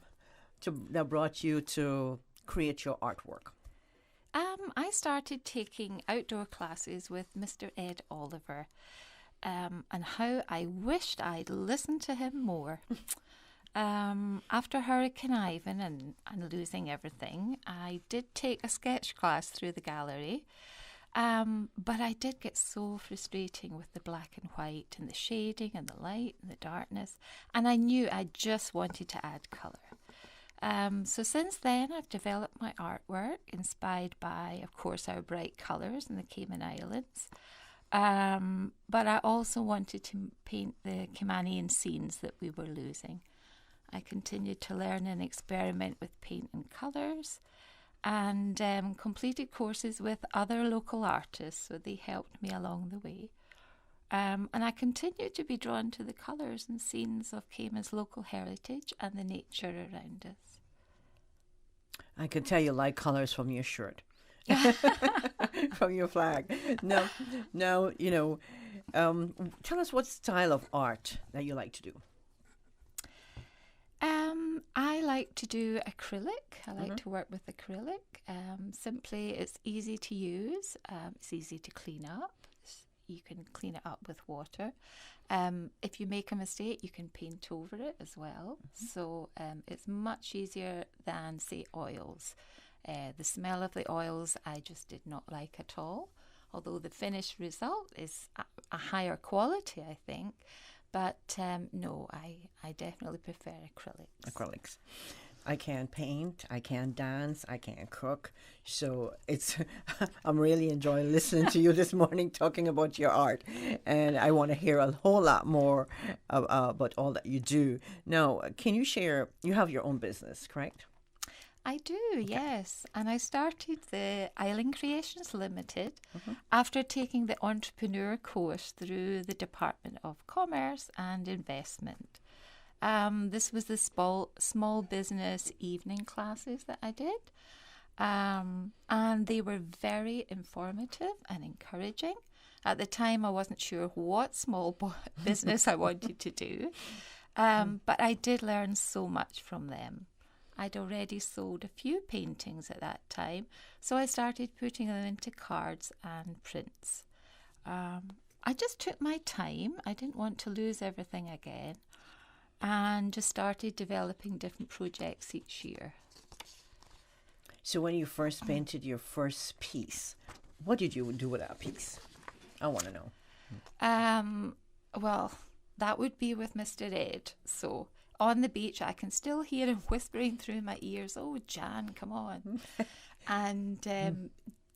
brought you to create your artwork. I started taking outdoor classes with Mr. Ed Oliver, and how I wished I'd listened to him more. After Hurricane Ivan and losing everything, I did take a sketch class through the gallery, but I did get so frustrating with the black and white and the shading and the light and the darkness, and I knew I just wanted to add colour. So since then, I've developed my artwork inspired by, of course, our bright colours in the Cayman Islands. But I also wanted to paint the Caymanian scenes that we were losing. I continued to learn and experiment with paint and colours, and completed courses with other local artists, so they helped me along the way. And I continued to be drawn to the colours and scenes of Cayman's local heritage and the nature around us. I could tell you like colors from your shirt, from your flag. No, tell us what style of art that you like to do. I like to do acrylic. I like to work with acrylic. Simply, it's easy to use. It's easy to clean up. You can clean it up with water. If you make a mistake, you can paint over it as well. So it's much easier than, say, oils. The smell of the oils I just did not like at all. Although the finished result is a higher quality, I think. But no, I definitely prefer acrylics. Acrylics. I can't paint, I can't dance, I can't cook. So I'm really enjoying listening to you this morning talking about your art. And I want to hear a whole lot more about all that you do. Now, can you share, you have your own business, correct? I do, yes. And I started the Island Creations Limited after taking the entrepreneur course through the Department of Commerce and Investment. This was the small business evening classes that I did. And they were very informative and encouraging. At the time, I wasn't sure what small business I wanted to do. But I did learn so much from them. I'd already sold a few paintings at that time, so I started putting them into cards and prints. I just took my time. I didn't want to lose everything again, and just started developing different projects each year. So when you first painted your first piece, what did you do with that piece? I want to know. Well, that would be with Mr. Ed, so... On the beach, I can still hear him whispering through my ears, "Oh, Jan, come on." And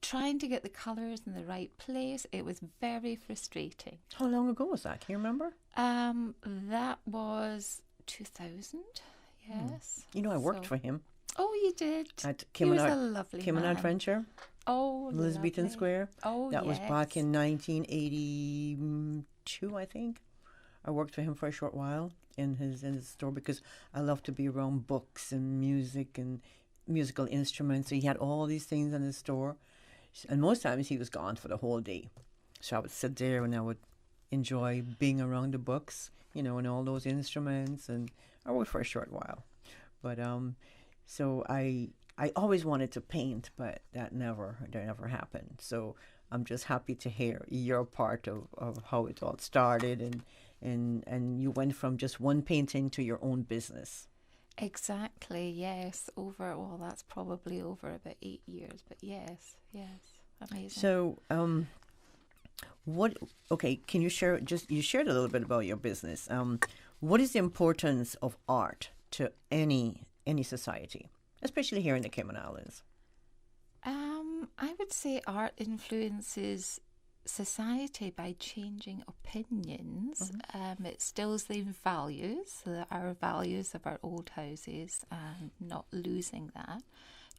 trying to get the colours in the right place, it was very frustrating. How long ago was that? Can you remember? That was 2000, yes. You know, I worked for him. Oh, you did? He was a lovely Kim and man. Adventure. Oh, Elizabethan Square. Oh, that was back in 1982, I think. I worked for him for a short while in his store because I love to be around books and music and musical instruments. So he had all these things in his store, and most times he was gone for the whole day. So I would sit there and I would enjoy being around the books, and all those instruments. And I worked for a short while, but so I always wanted to paint, but that never happened. So I'm just happy to hear your part of how it all started and you went from just one painting to your own business. Exactly, yes. That's probably over about 8 years, but yes, amazing. So, can you share, you shared a little bit about your business. What is the importance of art to any society, especially here in the Cayman Islands? I would say art influences society by changing opinions. It stills the values, our values of our old houses, and not losing that.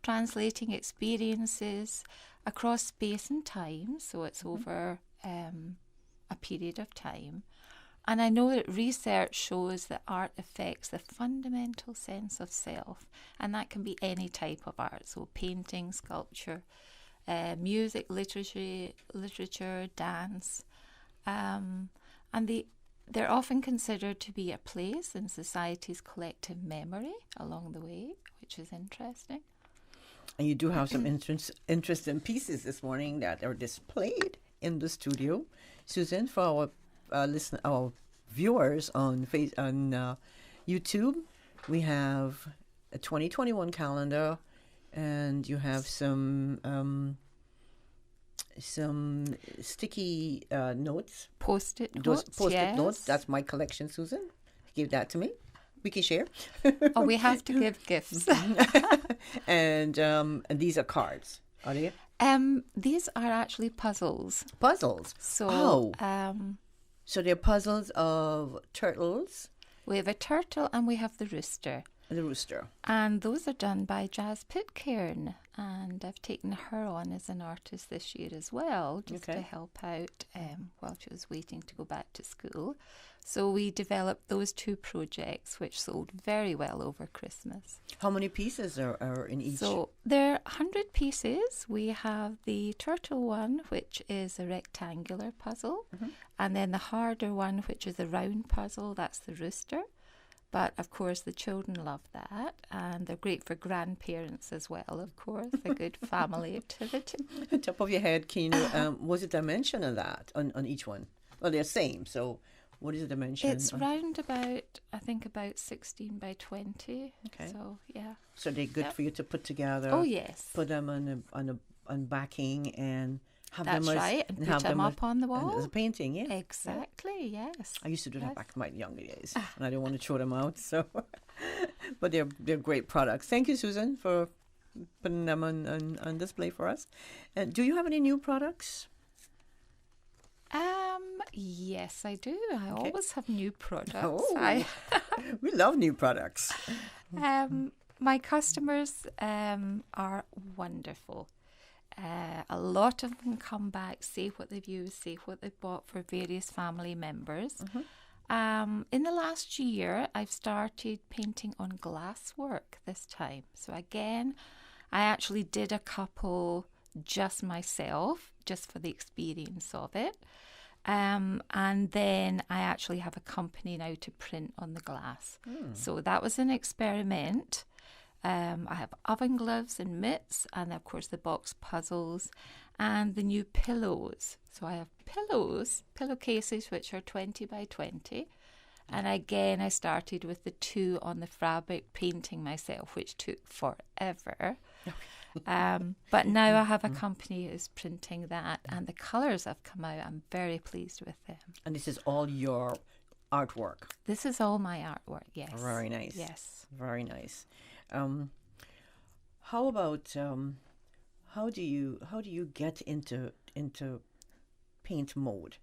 Translating experiences across space and time, so it's over a period of time. And I know that research shows that art affects the fundamental sense of self, and that can be any type of art, so painting, sculpture, music, literature, dance, and they're often considered to be a place in society's collective memory along the way, which is interesting. And you do have some interesting pieces this morning that are displayed in the studio. Susan, for our viewers on YouTube, we have a 2021 calendar. And you have some sticky notes. Post-it notes, Post-it notes. That's my collection, Susan. Give that to me. We can share. Oh, we have to give gifts. And these are cards, are they? These are actually puzzles. Puzzles? So, so they're puzzles of turtles. We have a turtle and we have the rooster. And the rooster. And those are done by Jazz Pitcairn. And I've taken her on as an artist this year as well, just to help out while she was waiting to go back to school. So we developed those two projects, which sold very well over Christmas. How many pieces are in each? So there are 100 pieces. We have the turtle one, which is a rectangular puzzle. And then the harder one, which is a round puzzle, that's the rooster. But, of course, the children love that, and they're great for grandparents as well, of course, a good family activity. On top of your head, can you, what's the dimension of that on each one? Well, they're same, so what is the dimension? It's round about, I think, about 16 by 20. Okay. So, yeah. So they're good for you to put together. Oh, yes. Put them on backing and have That's them as, right, and put them up on the wall. As a painting, yeah. Exactly, yes. I used to do that back in my younger days, and I didn't want to throw them out. So, but they're great products. Thank you, Susan, for putting them on display for us. And do you have any new products? Yes, I do. I always have new products. Oh, we love new products. My customers are wonderful. A lot of them come back, say what they've used, say what they've bought for various family members. In the last year, I've started painting on glass work this time. So again, I actually did a couple just myself, just for the experience of it. And then I actually have a company now to print on the glass. So that was an experiment. I have oven gloves and mitts, and of course the box puzzles and the new pillows. So I have pillowcases which are 20 by 20. And again, I started with the two on the fabric painting myself, which took forever. But now I have a company who's printing that, and the colours have come out. I'm very pleased with them. And this is all your artwork? This is all my artwork, yes. Very nice. Yes. Very nice. How about how do you get into paint mode?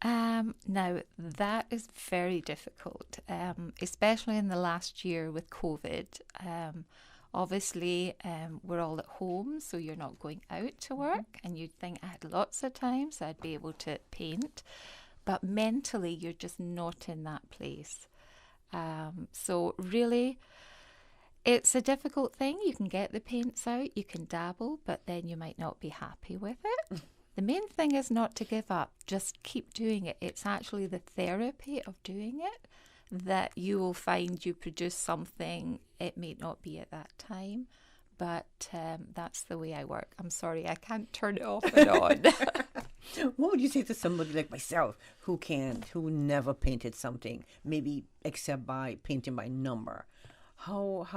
Now that is very difficult, especially in the last year with COVID. Obviously, we're all at home, so you're not going out to work, and you'd think I had lots of time, so I'd be able to paint. But mentally, you're just not in that place. So really, it's a difficult thing. You can get the paints out, you can dabble, but then you might not be happy with it. The main thing is not to give up. Just keep doing it. It's actually the therapy of doing it that you will find you produce something. It may not be at that time, but that's the way I work. I'm sorry, I can't turn it off and on. What would you say to somebody like myself who never painted something, maybe except by painting by number? How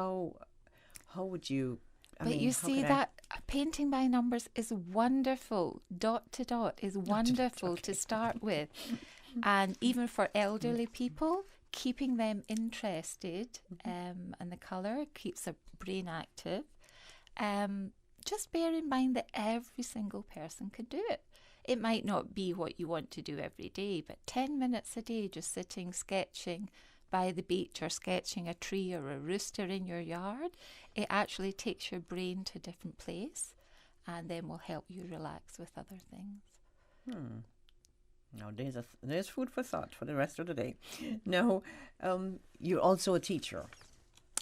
would you? You see that painting by numbers is wonderful. Dot to dot is wonderful to start with, and even for elderly people, keeping them interested, and the colour keeps their brain active. Just bear in mind that every single person can do it. It might not be what you want to do every day, but 10 minutes a day just sitting, sketching by the beach or sketching a tree or a rooster in your yard, it actually takes your brain to a different place and then will help you relax with other things. Now, there's food for thought for the rest of the day. Now, you're also a teacher.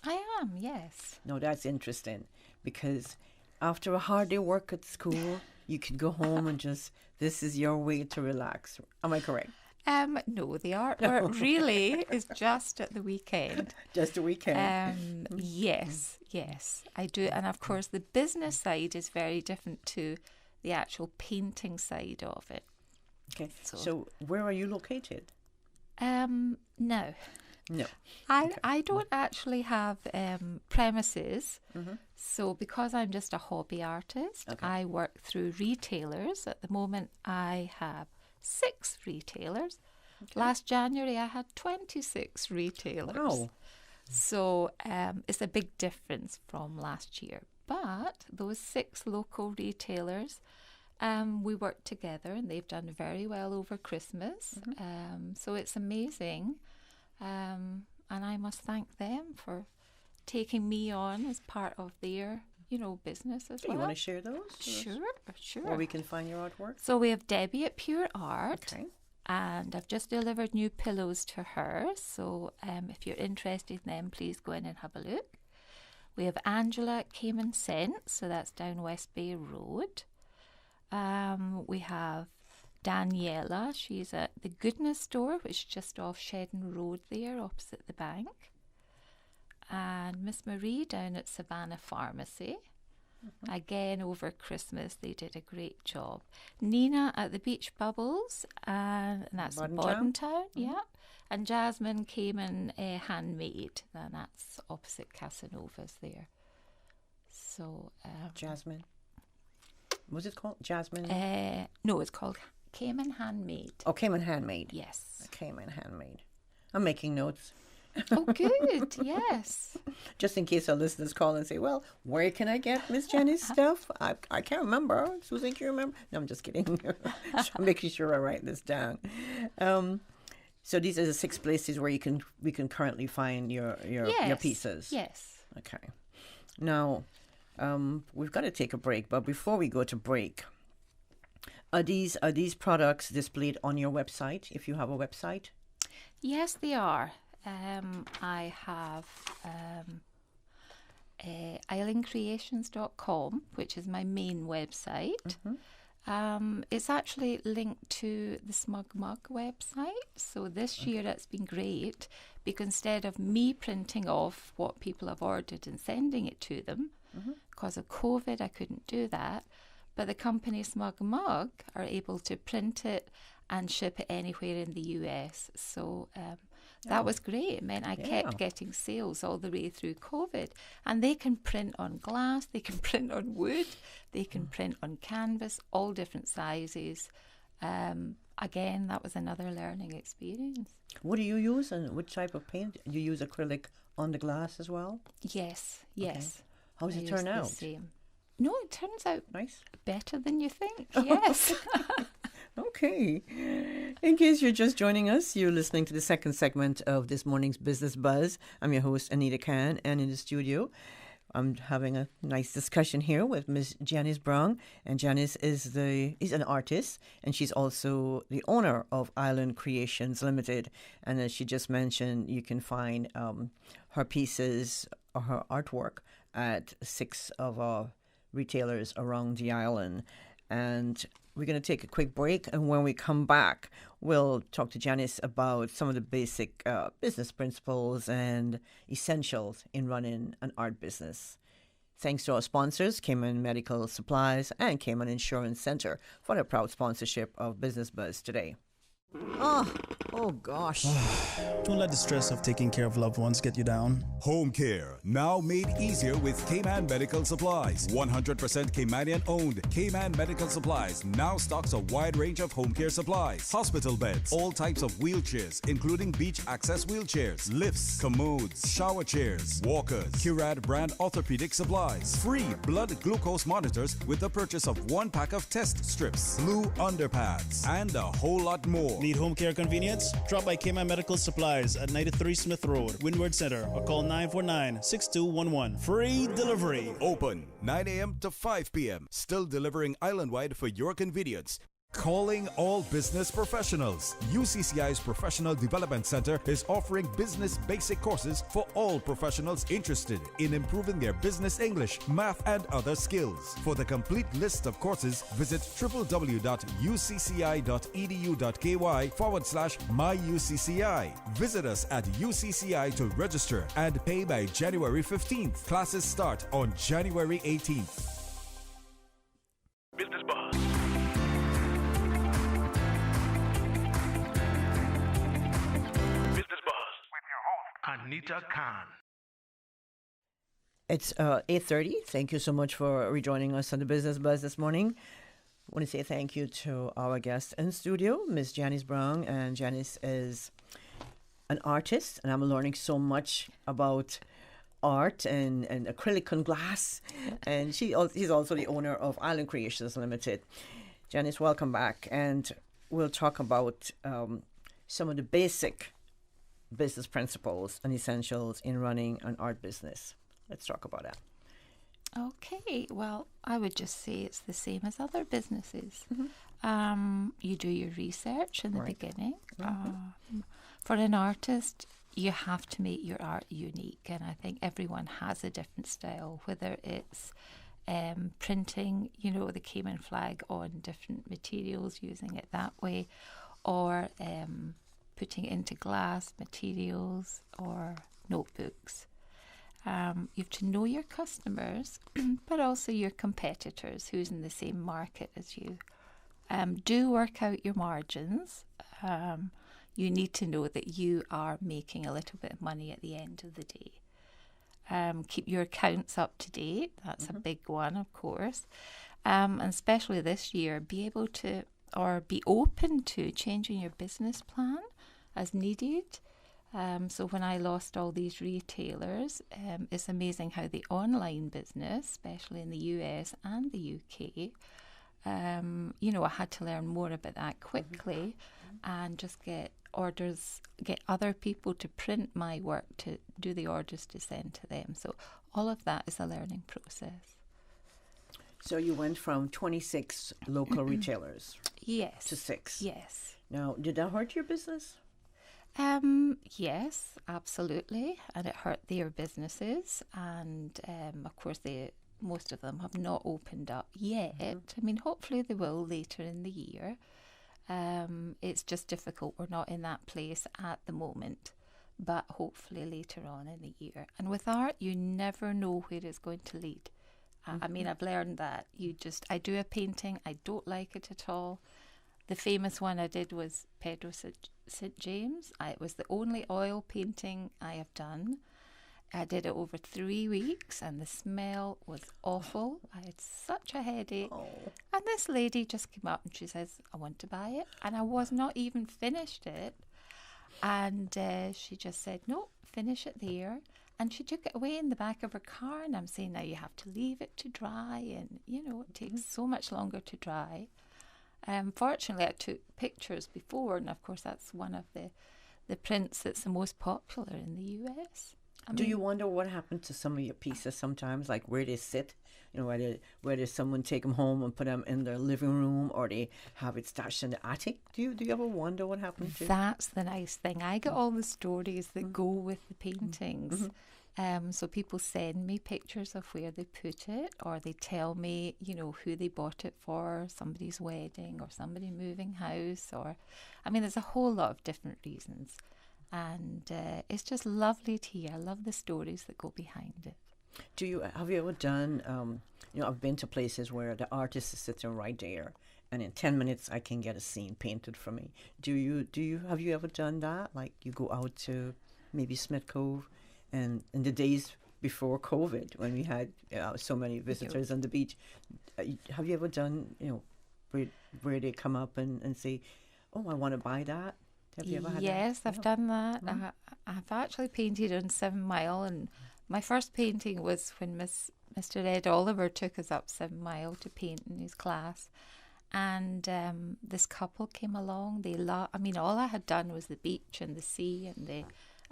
I am, yes. No, that's interesting because after a hard day work at school, you can go home and this is your way to relax. Am I correct? No, the artwork really is just at the weekend. Just the weekend. Yes, I do. And of course, the business side is very different to the actual painting side of it. Okay, so where are you located? No. No. I don't actually have premises. So because I'm just a hobby artist, I work through retailers. At the moment, I have 6 retailers. Last January, I had 26 retailers. Wow. So it's a big difference from last year. But those 6 local retailers, we work together and they've done very well over Christmas. So it's amazing. and I must thank them for taking me on as part of their, business as well. You want to share those? Sure. Where we can find your artwork? So we have Debbie at Pure Art. Okay. And I've just delivered new pillows to her. So if you're interested in them, please go in and have a look. We have Angela at Cayman Scents, so that's down West Bay Road. We have Daniela, she's at the Goodness Store, which is just off Shedden Road there, opposite the bank. And Miss Marie down at Savannah Pharmacy. Again, over Christmas, they did a great job. Nina at the Beach Bubbles, and that's in Bodentown, yeah. And Jasmine Cayman Handmade, and that's opposite Casanova's there. So Jasmine. What's it called? Jasmine? No, it's called Cayman Handmade. Oh, Cayman Handmade. Yes. Cayman Handmade. I'm making notes. Oh, good. Yes. Just in case our listeners call and say, well, where can I get Miss Jenny's stuff? I can't remember. Susan, can you remember? No, I'm just kidding. I'm making sure I write this down. So these are the 6 places where we can currently find your pieces. Yes. Okay. Now, we've got to take a break, but before we go to break, are these products displayed on your website, if you have a website? Yes, they are. I have islandcreations.com, which is my main website. It's actually linked to the Smug Mug website. So this year it's been great because instead of me printing off what people have ordered and sending it to them, because of COVID I couldn't do that, but the company Smug Mug are able to print it and ship it anywhere in the US. So that was great. It meant I kept getting sales all the way through COVID. And they can print on glass, they can print on wood, they can print on canvas, all different sizes. Again, that was another learning experience. What do you use and what type of paint? You use acrylic on the glass as well? Yes. Okay. How does it turn out? Same. No, it turns out nice, better than you think. Yes. Okay. In case you're just joining us, you're listening to the second segment of this morning's Business Buzz. I'm your host, Anita Khan, and in the studio, I'm having a nice discussion here with Ms. Janice Brown. And Janice is an artist, and she's also the owner of Island Creations Limited. And as she just mentioned, you can find her pieces or her artwork at 6 of our retailers around the island. And we're going to take a quick break, and when we come back, we'll talk to Janice about some of the basic business principles and essentials in running an art business. Thanks to our sponsors, Cayman Medical Supplies and Cayman Insurance Center, for their proud sponsorship of Business Buzz today. Oh gosh. Don't let the stress of taking care of loved ones get you down. Home care, now made easier with Cayman Medical Supplies. 100% Caymanian owned. Cayman Medical Supplies now stocks a wide range of home care supplies. Hospital beds, all types of wheelchairs, including beach access wheelchairs, lifts, commodes, shower chairs, walkers, Curad brand orthopedic supplies. Free blood glucose monitors with the purchase of 1 pack of test strips, blue underpads, and a whole lot more. Need home care convenience? Drop by Cayman Medical Supplies at 93 Smith Road, Windward Center, or call 949-6211. Free delivery. Open 9 a.m. to 5 p.m. Still delivering island-wide for your convenience. Calling all business professionals. UCCI's Professional Development Center is offering business basic courses for all professionals interested in improving their business English, math, and other skills. For the complete list of courses, visit www.ucci.edu.ky/myucci. Visit us at UCCI to register and pay by January 15th. Classes start on January 18th. Business Buzz. Anita Khan. It's 8:30. Thank you so much for rejoining us on the Business Buzz this morning. I want to say thank you to our guest in studio, Miss Janice Brown. And Janice is an artist, and I'm learning so much about art and acrylic on glass. And she's also the owner of Island Creations Limited. Janice, welcome back. And we'll talk about some of the basic business principles and essentials in running an art business. Let's talk about that. Okay, well, I would just say it's the same as other businesses. You do your research in the beginning. For an artist, you have to make your art unique, and I think everyone has a different style, whether it's printing, the Cayman flag on different materials, using it that way, or putting it into glass materials or notebooks. You have to know your customers, but also your competitors, who's in the same market as you. Do work out your margins. You need to know that you are making a little bit of money at the end of the day. Keep your accounts up to date. That's a big one, of course. And especially this year, be able to, or be open to changing your business plan as needed. So when I lost all these retailers, it's amazing how the online business, especially in the US and the UK, I had to learn more about that quickly and just get orders, get other people to print my work to do the orders to send to them. So all of that is a learning process. So you went from 26 local retailers yes. to 6. Yes. Now, did that hurt your business? Yes, absolutely. And it hurt their businesses. And of course, most of them have not opened up yet. I mean, hopefully they will later in the year. It's just difficult. We're not in that place at the moment, but hopefully later on in the year. And with art, you never know where it's going to lead. I mean, I've learned that. I do a painting, I don't like it at all. The famous one I did was Pedro St. James. It was the only oil painting I have done. I did it over 3 weeks and the smell was awful. I had such a headache. And this lady just came up and she says, I want to buy it. And I was not even finished it. And she just said, no, finish it there. And she took it away in the back of her car. And I'm saying, now you have to leave it to dry. And, it takes so much longer to dry. Fortunately, I took pictures before, and of course that's one of the prints that's the most popular in the US. Do you wonder what happened to some of your pieces sometimes, like where they sit? Whether someone take them home and put them in their living room, or they have it stashed in the attic? Do you ever wonder what happened to? That's the nice thing. I get all the stories that go with the paintings. So people send me pictures of where they put it, or they tell me, who they bought it for, somebody's wedding or somebody moving house, there's a whole lot of different reasons. And it's just lovely to hear. I love the stories that go behind it. Have you ever done, I've been to places where the artist is sitting right there, and in 10 minutes I can get a scene painted for me. Have you ever done that? Like you go out to maybe Smith Cove, and in the days before COVID, when we had so many visitors on the beach, have you ever done, where they come up and say, oh, I want to buy that? Have you ever had that? Yes, I've done that. I've actually painted on 7 Mile, and my first painting was when Mr. Ed Oliver took us up 7 Mile to paint in his class. And this couple came along. All I had done was the beach and the sea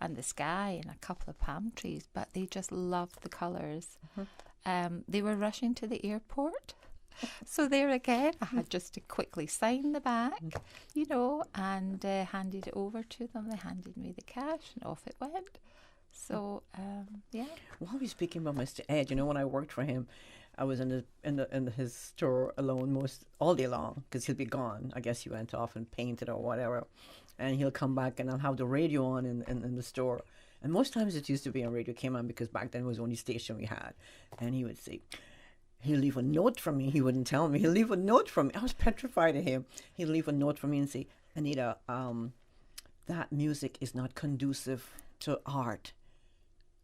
and the sky and a couple of palm trees, but they just loved the colours. They were rushing to the airport. So there again, I had just to quickly sign the back, and handed it over to them. They handed me the cash and off it went. So, yeah. While we're speaking about Mr. Ed, when I worked for him, I was in his store alone all day long because he'll be gone. I guess he went off and painted or whatever. And he'll come back and I'll have the radio on in the store. And most times it used to be on Radio Cayman because back then it was the only station we had. And he would say, he'll leave a note for me. He wouldn't tell me. He'll leave a note for me. I was petrified of him. He'll leave a note for me and say, Anita, that music is not conducive to art.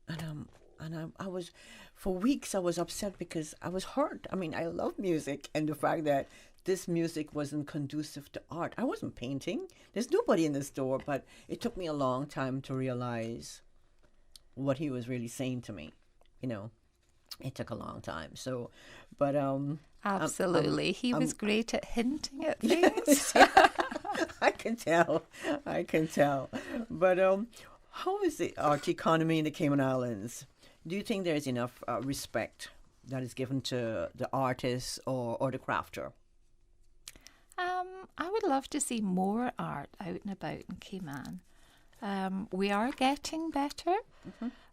And I was, for weeks I was upset because I was hurt. I love music, and the fact that this music wasn't conducive to art. I wasn't painting. There's nobody in the store, but it took me a long time to realize what he was really saying to me. It took a long time. So, but absolutely, he was great at hinting at things. I can tell. But How is the art economy in the Cayman Islands? Do you think there's enough respect that is given to the artist or the crafter? I would love to see more art out and about in Cayman. We are getting better,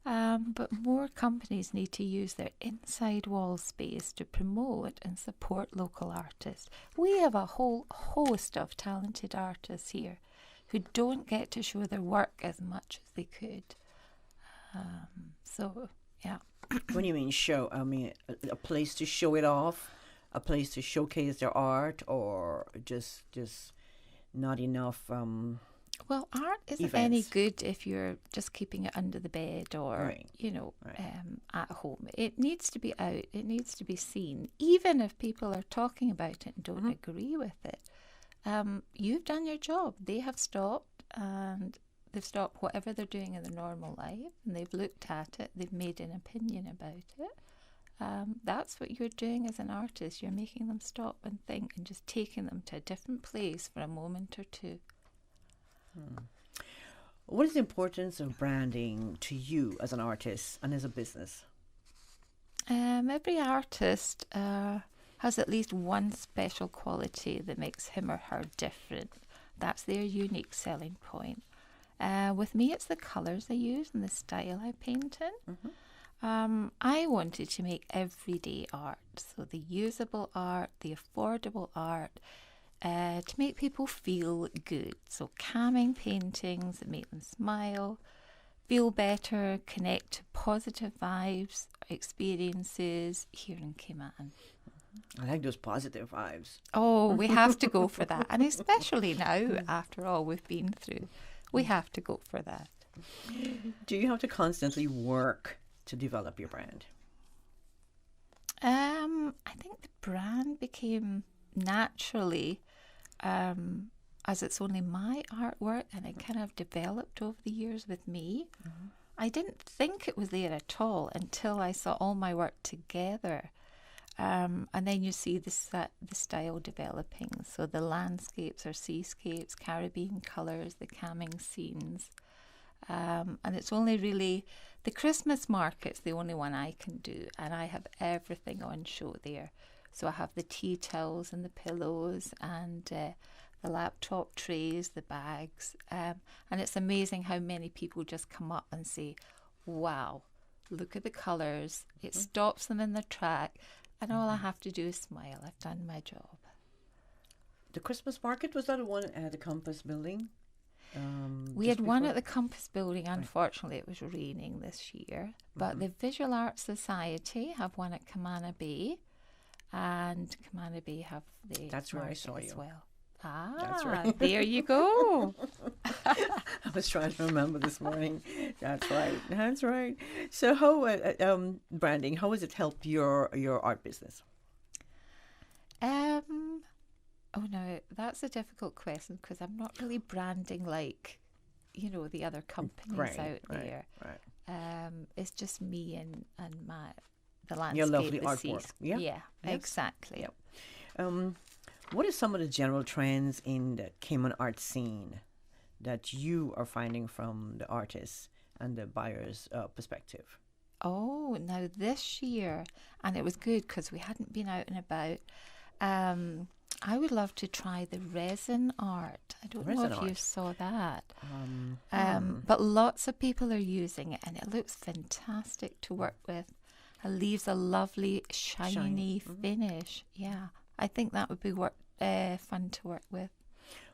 but more companies need to use their inside wall space to promote and support local artists. We have a whole host of talented artists here who don't get to show their work as much as they could. So, yeah. What do you mean show? I mean a place to show it off, a place to showcase their art, or just not enough. Well, art isn't events. any good if you're just keeping it under the bed or, Right. at home. It needs to be out. It needs to be seen, even if people are talking about it and don't agree with it. You've done your job. They have stopped, and they've stopped whatever they're doing in their normal life, and they've looked at it. They've made an opinion about it. That's what you're doing as an artist. You're making them stop and think and just taking them to a different place for a moment or two. What is the importance of branding to you as an artist and as a business? Every artist has at least one special quality that makes him or her different. That's their unique selling point. With me, it's the colours I use and the style I paint in. I wanted to make everyday art, so the usable art, the affordable art, to make people feel good. So calming paintings that make them smile, feel better, connect to positive vibes, experiences here in Cayman. I like those positive vibes. Oh, we have to go for that. And especially now, after all we've been through, we have to go for that. Do you have to constantly work to develop your brand? I think the brand became naturally, as it's only my artwork, and it kind of developed over the years with me. I didn't think it was there at all until I saw all my work together. And then you see the style developing. So the landscapes or seascapes, Caribbean colours, the calming scenes. And it's only really the Christmas market's the only one I can do, and I have everything on show there. So I have the tea towels and the pillows and the laptop trays, the bags, and it's amazing how many people just come up and say, wow, look at the colours. It stops them in their track, and all I have to do is smile. I've done my job. The Christmas market, was that the one at the Compass building? We had one at the Compass building. Unfortunately, it was raining this year. But the Visual Arts Society have one at Camana Bay, and Camana Bay have the That's where I market saw you as well. That's Ah, right. there you go. I was trying to remember this morning. That's right. That's right. So, how branding? How has it helped your art business? Oh no, that's a difficult question because I'm not really branding like, the other companies out there. Right. It's just me and the landscape. Your lovely the artwork. seas. Yeah. Yeah, Yes. exactly. Yep. What are some of the general trends in the Cayman art scene that you are finding from the artists and the buyers' perspective? Oh, now this year, and it was good because we hadn't been out and about. I would love to try the resin art. I don't know if you saw that. But lots of people are using it, and it looks fantastic to work with. It leaves a lovely shiny finish. Yeah, I think that would be fun to work with.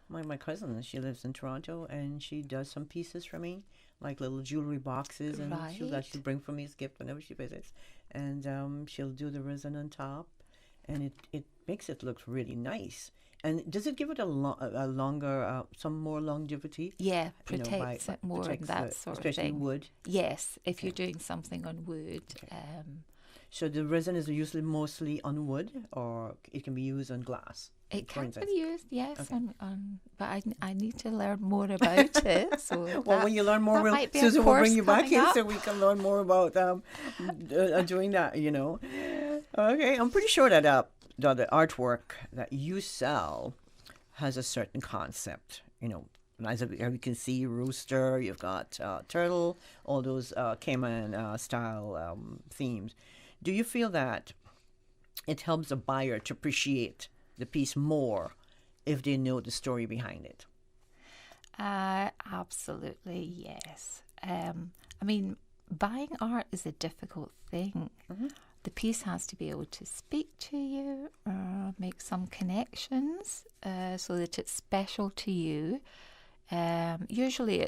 My cousin, she lives in Toronto, and she does some pieces for me, like little jewelry boxes, and she'll bring for me as gift whenever she visits. And she'll do the resin on top, and it makes it look really nice. And does it give it a longer, some more longevity? Yeah, protects it more and that sort of thing. Especially wood? Yes, if you're doing something on wood. Okay. So the resin is usually mostly on wood, or it can be used on glass? It can be used, yes, but I need to learn more about it. So well, when you learn more, Susan will bring you back here so we can learn more about doing that, Okay, I'm pretty sure that the artwork that you sell has a certain concept, as you can see, rooster, you've got turtle, all those Cayman style themes. Do you feel that it helps a buyer to appreciate the piece more if they know the story behind it? Absolutely, yes. I mean, buying art is a difficult thing. The piece has to be able to speak to you, make some connections so that it's special to you. Usually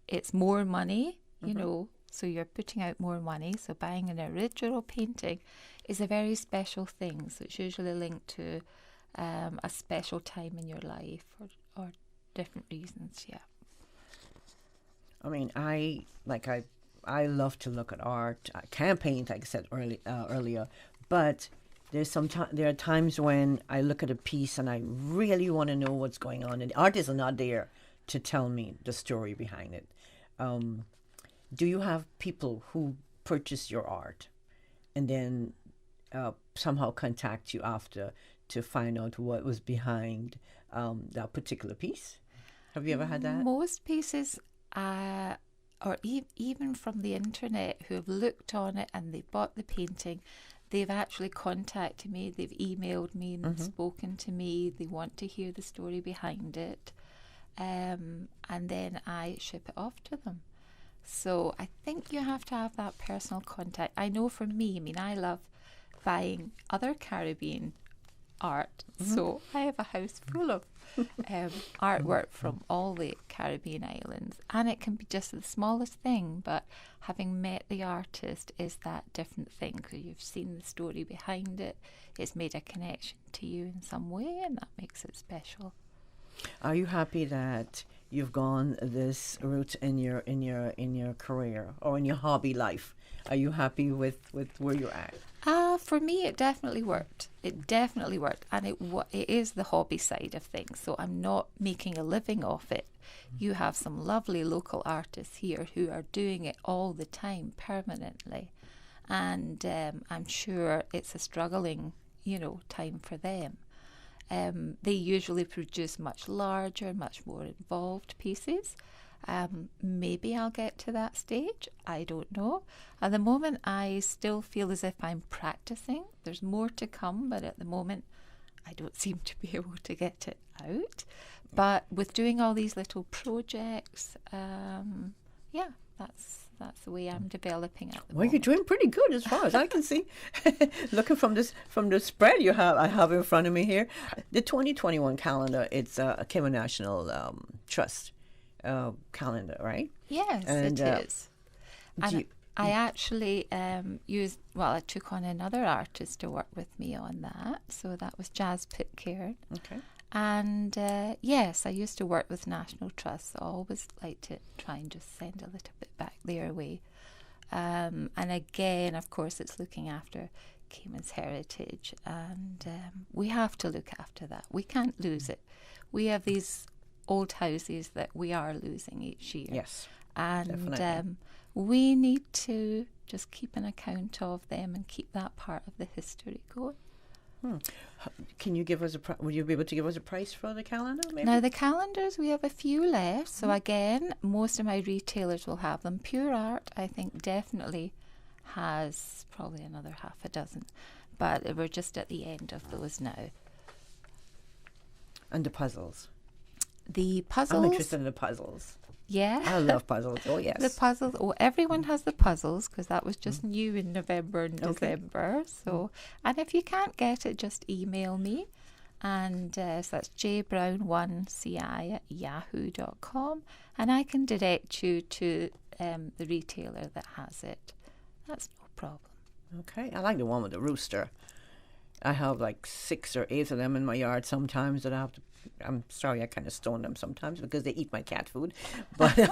it's more money, you know, so you're putting out more money. So buying an original painting is a very special thing. So it's usually linked to a special time in your life or different reasons, yeah. I mean, I love to look at art. I can't paint, like I said earlier, but there are times when I look at a piece and I really want to know what's going on, and the artists are not there to tell me the story behind it. Do you have people who purchase your art and then somehow contact you after to find out what was behind that particular piece? Have you ever had that? Most pieces, or even from the internet, who have looked on it and they bought the painting, they've actually contacted me, they've emailed me and spoken to me, they want to hear the story behind it, and then I ship it off to them. So I think you have to have that personal contact. I know for me, I mean, I love buying other Caribbean art, so I have a house full of artwork from all the Caribbean islands, and it can be just the smallest thing, but having met the artist is that different thing, because you've seen the story behind it, it's made a connection to you in some way, and that makes it special. Are you happy that you've gone this route in your career or in your hobby life? Are you happy with where you're at? For me, it definitely worked. It definitely worked, and it is the hobby side of things. So I'm not making a living off it. You have some lovely local artists here who are doing it all the time, permanently, and I'm sure it's a struggling, time for them. They usually produce much larger, much more involved pieces. Maybe I'll get to that stage. I don't know. At the moment, I still feel as if I'm practicing. There's more to come, but at the moment, I don't seem to be able to get it out. But with doing all these little projects, that's the way I'm developing at the moment. Well, you're doing pretty good as far as I can see. Looking from the spread I have in front of me here, the 2021 calendar. It's a Cayman National Trust calendar, right? Yes, and, it is. And I actually I took on another artist to work with me on that. So that was Jazz Pitcairn. Okay. And yes, I used to work with National Trust, so I always like to try and just send a little bit back their way. And again, of course, it's looking after Cayman's heritage, and we have to look after that. We can't lose it. We have these old houses that we are losing each year. Yes, and we need to just keep an account of them and keep that part of the history going. Can you give us would you be able to give us a price for the calendar, maybe? Now, the calendars, we have a few left. So again, most of my retailers will have them. Pure Art, I think, definitely has probably another half a dozen. But we're just at the end of those now. And the puzzles? The puzzles? I'm interested in the puzzles. Yeah. I love puzzles. Oh, yes. The puzzles. Oh, everyone has the puzzles, because that was just new in November and December. So, and if you can't get it, just email me. And so that's jbrown1ci@yahoo.com. And I can direct you to the retailer that has it. That's no problem. Okay. I like the one with the rooster. I have like 6 or 8 of them in my yard sometimes that I have to. I'm sorry, I kind of stone them sometimes because they eat my cat food. But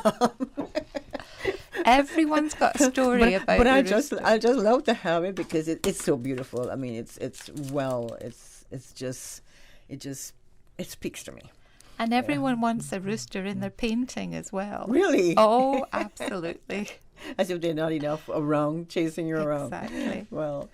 everyone's got a story about. But I just love to have it because it's so beautiful. I mean, it speaks to me. And everyone wants a rooster in their painting as well. Really? Oh, absolutely. As if they're not enough around chasing you around. Exactly. Well,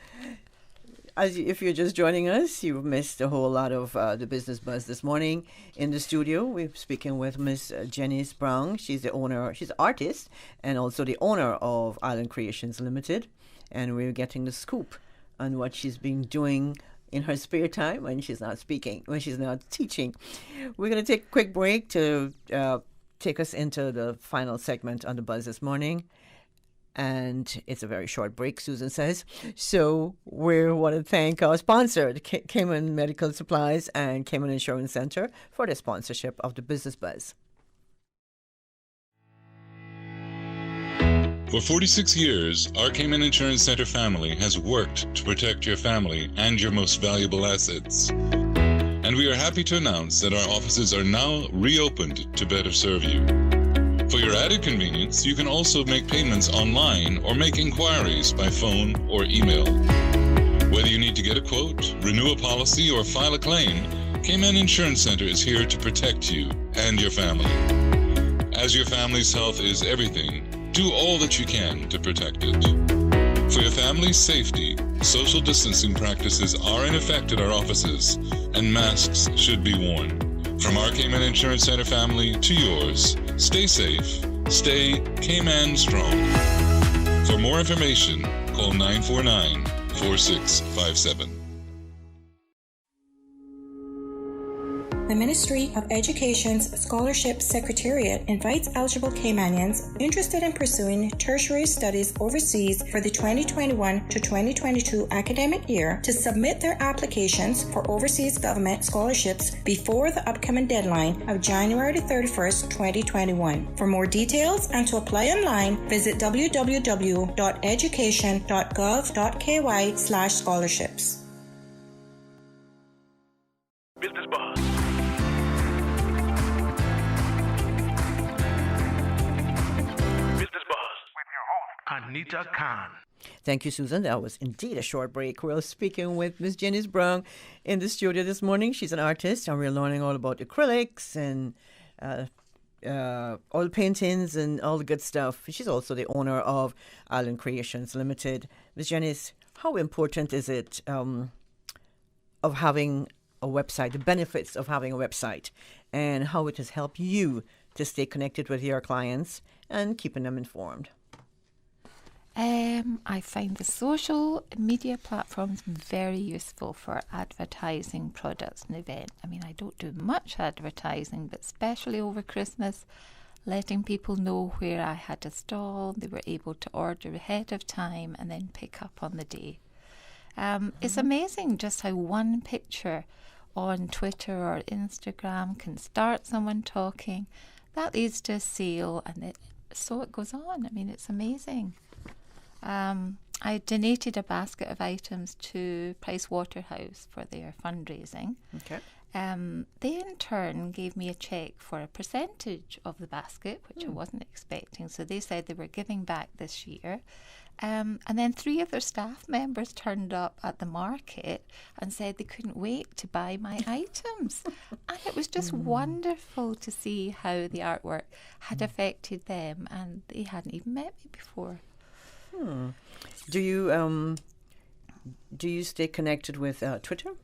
If you're just joining us, you've missed a whole lot of the Business Buzz this morning. In the studio, we're speaking with Miss Janice Brown. She's the artist, and also the owner of Island Creations Limited. And we're getting the scoop on what she's been doing in her spare time when she's not speaking, when she's not teaching. We're going to take a quick break to take us into the final segment on the Buzz this morning. And it's a very short break, Susan says. So we want to thank our sponsor, the Cayman Medical Supplies and Cayman Insurance Center, for the sponsorship of the Business Buzz. For 46 years, our Cayman Insurance Center family has worked to protect your family and your most valuable assets. And we are happy to announce that our offices are now reopened to better serve you. For your added convenience, you can also make payments online or make inquiries by phone or email. Whether you need to get a quote, renew a policy, or file a claim, Cayman Insurance Center is here to protect you and your family. As your family's health is everything, do all that you can to protect it. For your family's safety, social distancing practices are in effect at our offices, and masks should be worn. From our Cayman Insurance Center family to yours, stay safe, stay Cayman strong. For more information, call 949-4657. The Ministry of Education's Scholarship Secretariat invites eligible Caymanians interested in pursuing tertiary studies overseas for the 2021 to 2022 academic year to submit their applications for overseas government scholarships before the upcoming deadline of January 31st, 2021. For more details and to apply online, visit www.education.gov.ky/scholarships. Business Buzz. Anita Khan. Thank you, Susan. That was indeed a short break. We're speaking with Miss Janice Brown in the studio this morning. She's an artist, and we're learning all about acrylics and oil paintings and all the good stuff. She's also the owner of Island Creations Limited. Miss Janice, how important is it of having a website, the benefits of having a website, and how it has helped you to stay connected with your clients and keeping them informed? I find the social media platforms very useful for advertising products and events. I mean, I don't do much advertising, but especially over Christmas, letting people know where I had a stall. They were able to order ahead of time and then pick up on the day. It's amazing just how one picture on Twitter or Instagram can start someone talking. That leads to a sale, and so it goes on. I mean, it's amazing. I donated a basket of items to Price Waterhouse for their fundraising. Okay. They in turn gave me a cheque for a percentage of the basket, which I wasn't expecting. So they said they were giving back this year. And then 3 of their staff members turned up at the market and said they couldn't wait to buy my items. And it was just wonderful to see how the artwork had affected them, and they hadn't even met me before. Do you stay connected with Twitter?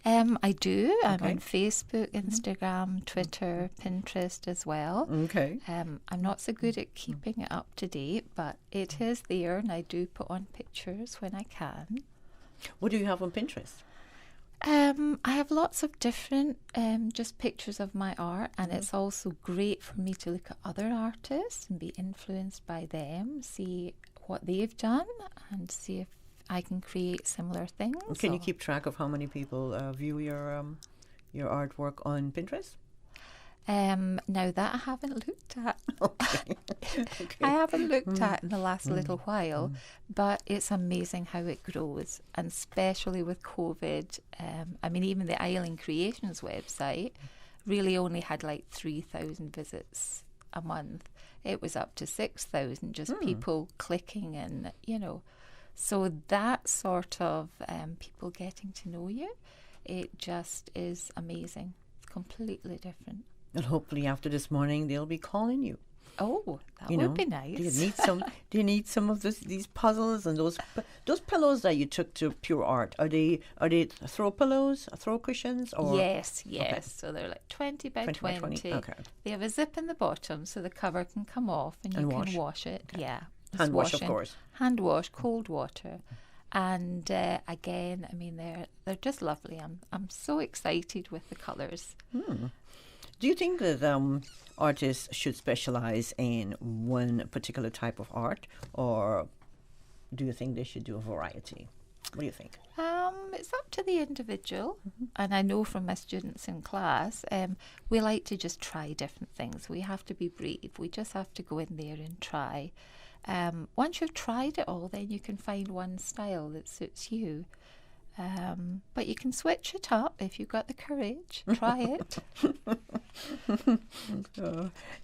I do. I'm Okay. on Facebook, Instagram, Twitter, Pinterest as well. Okay. I'm not so good at keeping it up to date, but it is there, and I do put on pictures when I can. What do you have on Pinterest? I have lots of different just pictures of my art, and it's also great for me to look at other artists and be influenced by them, see what they've done, and see if I can create similar things. Can you keep track of how many people view your artwork on Pinterest? Now that I haven't looked at. Okay. I haven't looked at in the last little while, but it's amazing how it grows, and especially with COVID. I mean, even the Island Creations website really only had like 3,000 visits a month. It was up to 6,000, just people clicking and, So that sort of people getting to know you, it just is amazing. It's completely different. And hopefully after this morning, they'll be calling you. Oh, that You would know, be nice. Do you need some? Do you need some of these puzzles and those pillows that you took to Pure Art? Are they throw pillows, throw cushions, or Yes. Okay. So they're like 20 by 20 by 20. 20, okay. They have a zip in the bottom so the cover can come off and you And can wash it. Yeah. It's Hand wash, of washing. course. Hand wash, cold water. And again, I mean, they're just lovely. I'm so excited with the colours. Do you think that artists should specialize in one particular type of art, or do you think they should do a variety? What do you think? It's up to the individual, and I know from my students in class, we like to just try different things. We have to be brave. We just have to go in there and try. Once you've tried it all, then you can find one style that suits you. But you can switch it up if you've got the courage. Try it.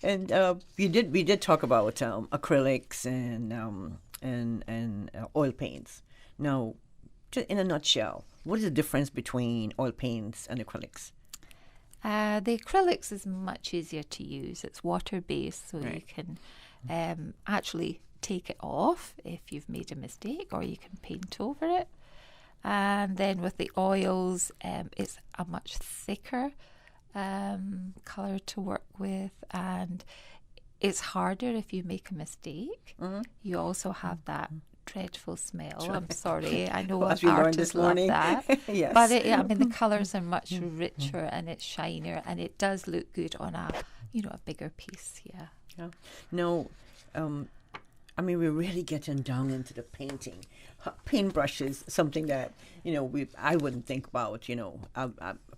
And we did talk about acrylics and oil paints. Now, in a nutshell, what is the difference between oil paints and acrylics? The acrylics is much easier to use. It's water-based, so you can actually take it off if you've made a mistake, or you can paint over it. And then with the oils, it's a much thicker colour to work with, and it's harder if you make a mistake. You also have that dreadful smell. I'm sorry. I know As we learned artists this love morning. that. Yes. But I mean, the colours are much richer and it's shinier, and it does look good on a bigger piece. Yeah. No, I mean, we're really getting down into the painting. Paintbrushes, something that, I wouldn't think about,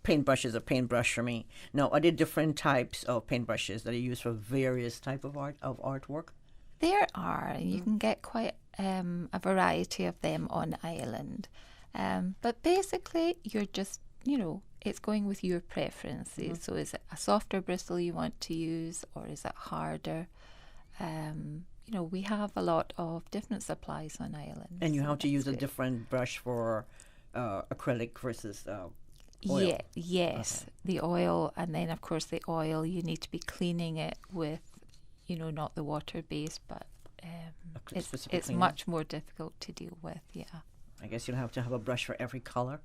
paintbrush is a paintbrush for me. Now, are there different types of paintbrushes that are used for various type of artwork? There are. You can get quite a variety of them on island. But basically, you're just, it's going with your preferences. So is it a softer bristle you want to use, or is it harder? We have a lot of different supplies on island. And you so have to use a good. different brush for acrylic versus oil. Yes, the oil, and then of course the oil, you need to be cleaning it with, not the water base, but it's much more difficult to deal with. Yeah. I guess you'll have to have a brush for every color,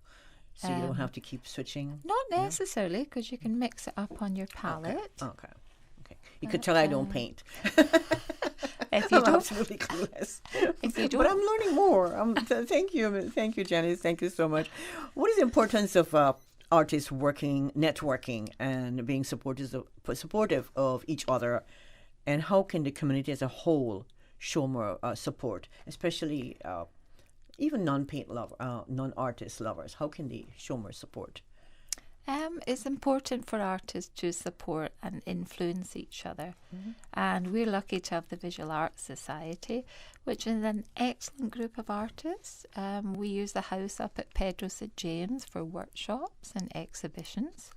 so you don't have to keep switching. Not necessarily, because you can mix it up on your palette. Okay. You could tell I don't paint. If you I'm don't, absolutely clueless. If you don't, But I'm learning more. Thank you, Janice. Thank you so much. What is the importance of artists networking, and being supportive of each other, and how can the community as a whole show more support, especially even non-artist lovers? How can they show more support? It's important for artists to support and influence each other. And we're lucky to have the Visual Arts Society, which is an excellent group of artists. We use the house up at Pedro St. James for workshops and exhibitions.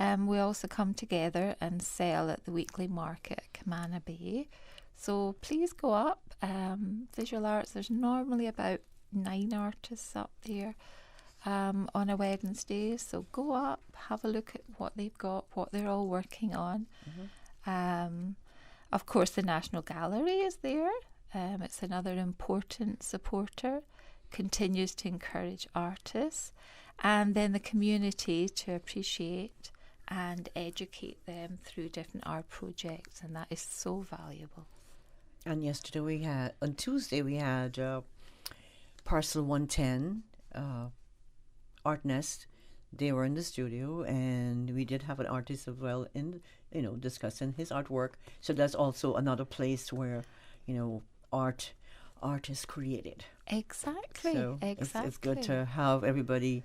We also come together and sell at the weekly market at Camana Bay. So please go up. Visual Arts, there's normally about 9 artists up there. On a Wednesday, so go up, have a look at what they've got, what they're all working on. Of course, the National Gallery is there. It's another important supporter, continues to encourage artists, and then the community to appreciate and educate them through different art projects, and that is so valuable. And on Tuesday we had Parcel 110, Art Nest. They were in the studio, and we did have an artist as well in, discussing his artwork. So that's also another place where, art is created. Exactly. So exactly. It's good to have everybody,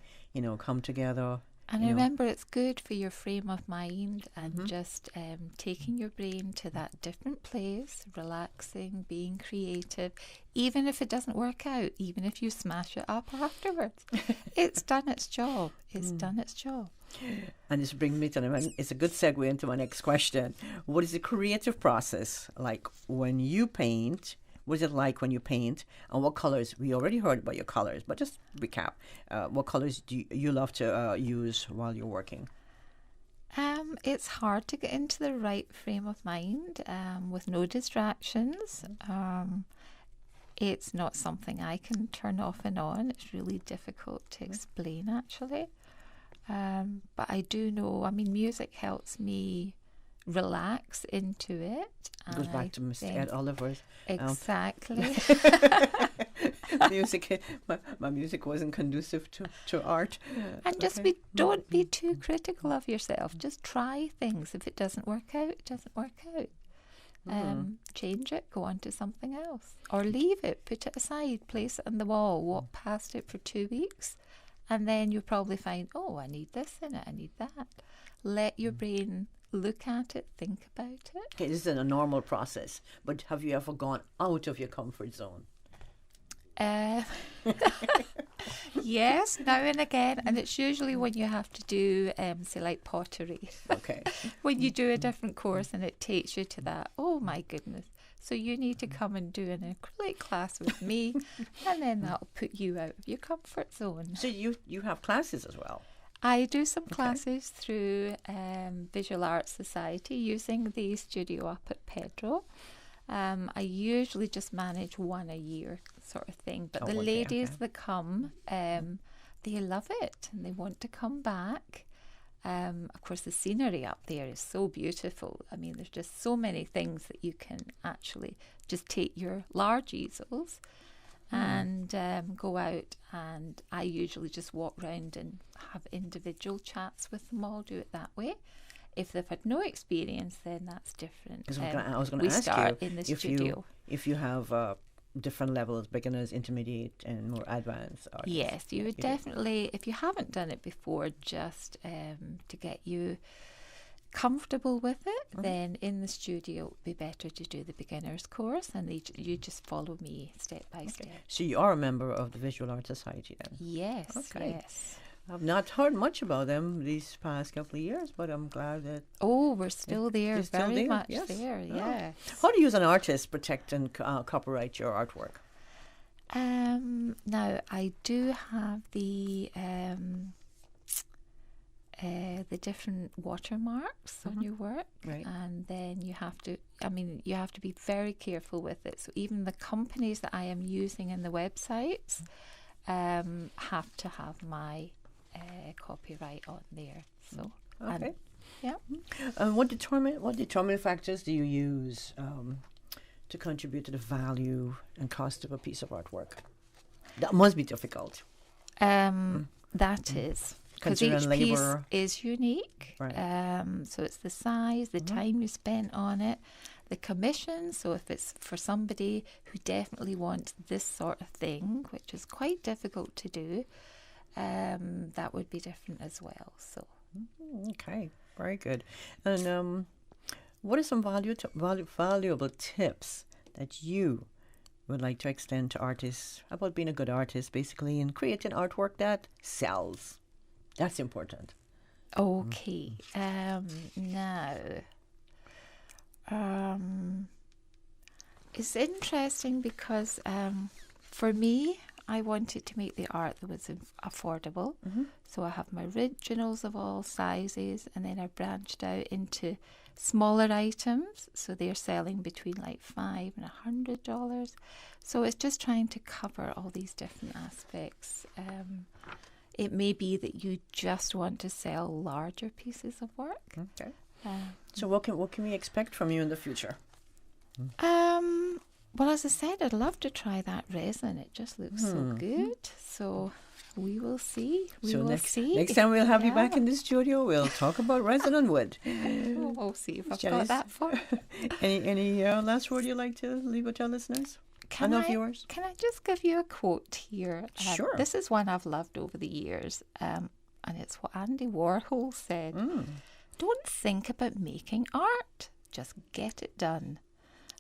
come together. And remember, it's good for your frame of mind and just taking your brain to that different place, relaxing, being creative, even if it doesn't work out, even if you smash it up afterwards. It's done its job. It's done its job. And this brings me to it's a good segue into my next question. What is the creative process like when you paint? What is it like when you paint? And what colors? We already heard about your colors, but just recap. What colors do you love to use while you're working? It's hard to get into the right frame of mind with no distractions. It's not something I can turn off and on. It's really difficult to explain, actually. But I do know, I mean, music helps me relax into it. It goes back to Mr. Ed Oliver's. Exactly. Music, my music wasn't conducive to art. And just don't be too critical of yourself. Just try things. If it doesn't work out, it doesn't work out. Change it, go on to something else. Or leave it, put it aside, place it on the wall, walk past it for 2 weeks. And then you'll probably find, oh, I need this in it, I need that. Let your brain look at it, think about it. Okay, this is a normal process, but have you ever gone out of your comfort zone? Yes, now and again, and it's usually when you have to do, say, like pottery. Okay. When you do a different course and it takes you to that, oh my goodness. So you need to come and do an acrylic class with me, and then that'll put you out of your comfort zone. So you have classes as well? I do some classes through Visual Arts Society using the studio up at Pedro. I usually just manage one a year sort of thing. But the ladies that come, they love it and they want to come back. Of course, the scenery up there is so beautiful. I mean, there's just so many things that you can actually just take your large easels and go out, and I usually just walk around and have individual chats with them all, do it that way. If they've had no experience, then that's different. I was going to we ask start you in the if studio. If you have different levels, beginners, intermediate, and more advanced artists. Yes, you would definitely, if you haven't done it before, just to get you comfortable with it, then in the studio it would be better to do the beginner's course, and you just follow me step by step. So you are a member of the Visual Arts Society then? Yes, Okay. yes. I've not heard much about them these past couple of years, but I'm glad that... Oh, we're still there, You're still very there, much yes. there, Oh. yes. How do you as an artist protect and copyright your artwork? Now, I do have the different watermarks on your work, Right. and then you have to be very careful with it. So even the companies that I am using in the websites have to have my copyright on there. So Okay. yeah. What determining factors do you use to contribute to the value and cost of a piece of artwork? That must be difficult. That is. Because each Considering piece labour. is unique. Right. So it's the size, the time you spent on it, the commission. So if it's for somebody who definitely wants this sort of thing, which is quite difficult to do, that would be different as well. So Okay, very good. And what are some valuable tips that you would like to extend to artists about being a good artist, basically, and creating artwork that sells? That's important. okay. Now, it's interesting because for me, I wanted to make the art that was affordable. So I have my originals of all sizes, and then I branched out into smaller items. So they're selling between like $5 and $100. So it's just trying to cover all these different aspects. It may be that you just want to sell larger pieces of work. Okay. So what can we expect from you in the future? Well, as I said, I'd love to try that resin. It just looks so good. So we will see. Next time we'll have you back in the studio, we'll talk about resin and wood. We'll see if I've got that far. Any last word you'd like to leave with our listeners? Can I just give you a quote here? Sure. This is one I've loved over the years, and it's what Andy Warhol said. Don't think about making art. Just get it done.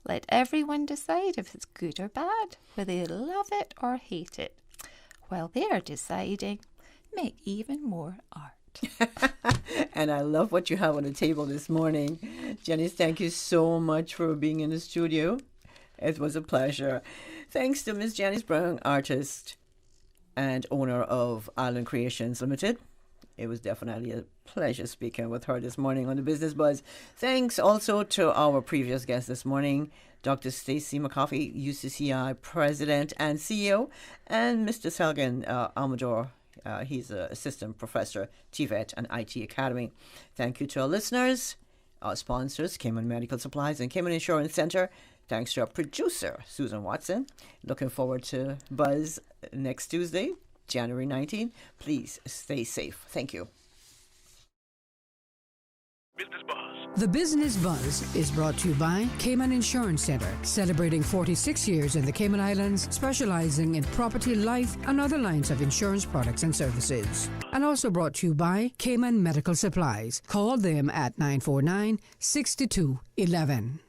Let everyone decide if it's good or bad, whether they love it or hate it. While they're deciding, make even more art. And I love what you have on the table this morning. Janice, thank you so much for being in the studio. It was a pleasure. Thanks to Miss Janice Brown, artist and owner of Island Creations Limited. It was definitely a pleasure speaking with her this morning on the Business Buzz. Thanks also to our previous guest this morning, Dr. Stacy McCoffey, UCCI President and CEO, and Mr. Selgin Amador. He's an assistant professor, TVET and IT Academy. Thank you to our listeners, our sponsors, Cayman Medical Supplies and Cayman Insurance Center. Thanks to our producer, Susan Watson. Looking forward to Buzz next Tuesday, January 19th. Please stay safe. Thank you. The Business Buzz is brought to you by Cayman Insurance Center, celebrating 46 years in the Cayman Islands, specializing in property, life, and other lines of insurance products and services. And also brought to you by Cayman Medical Supplies. Call them at 949-6211.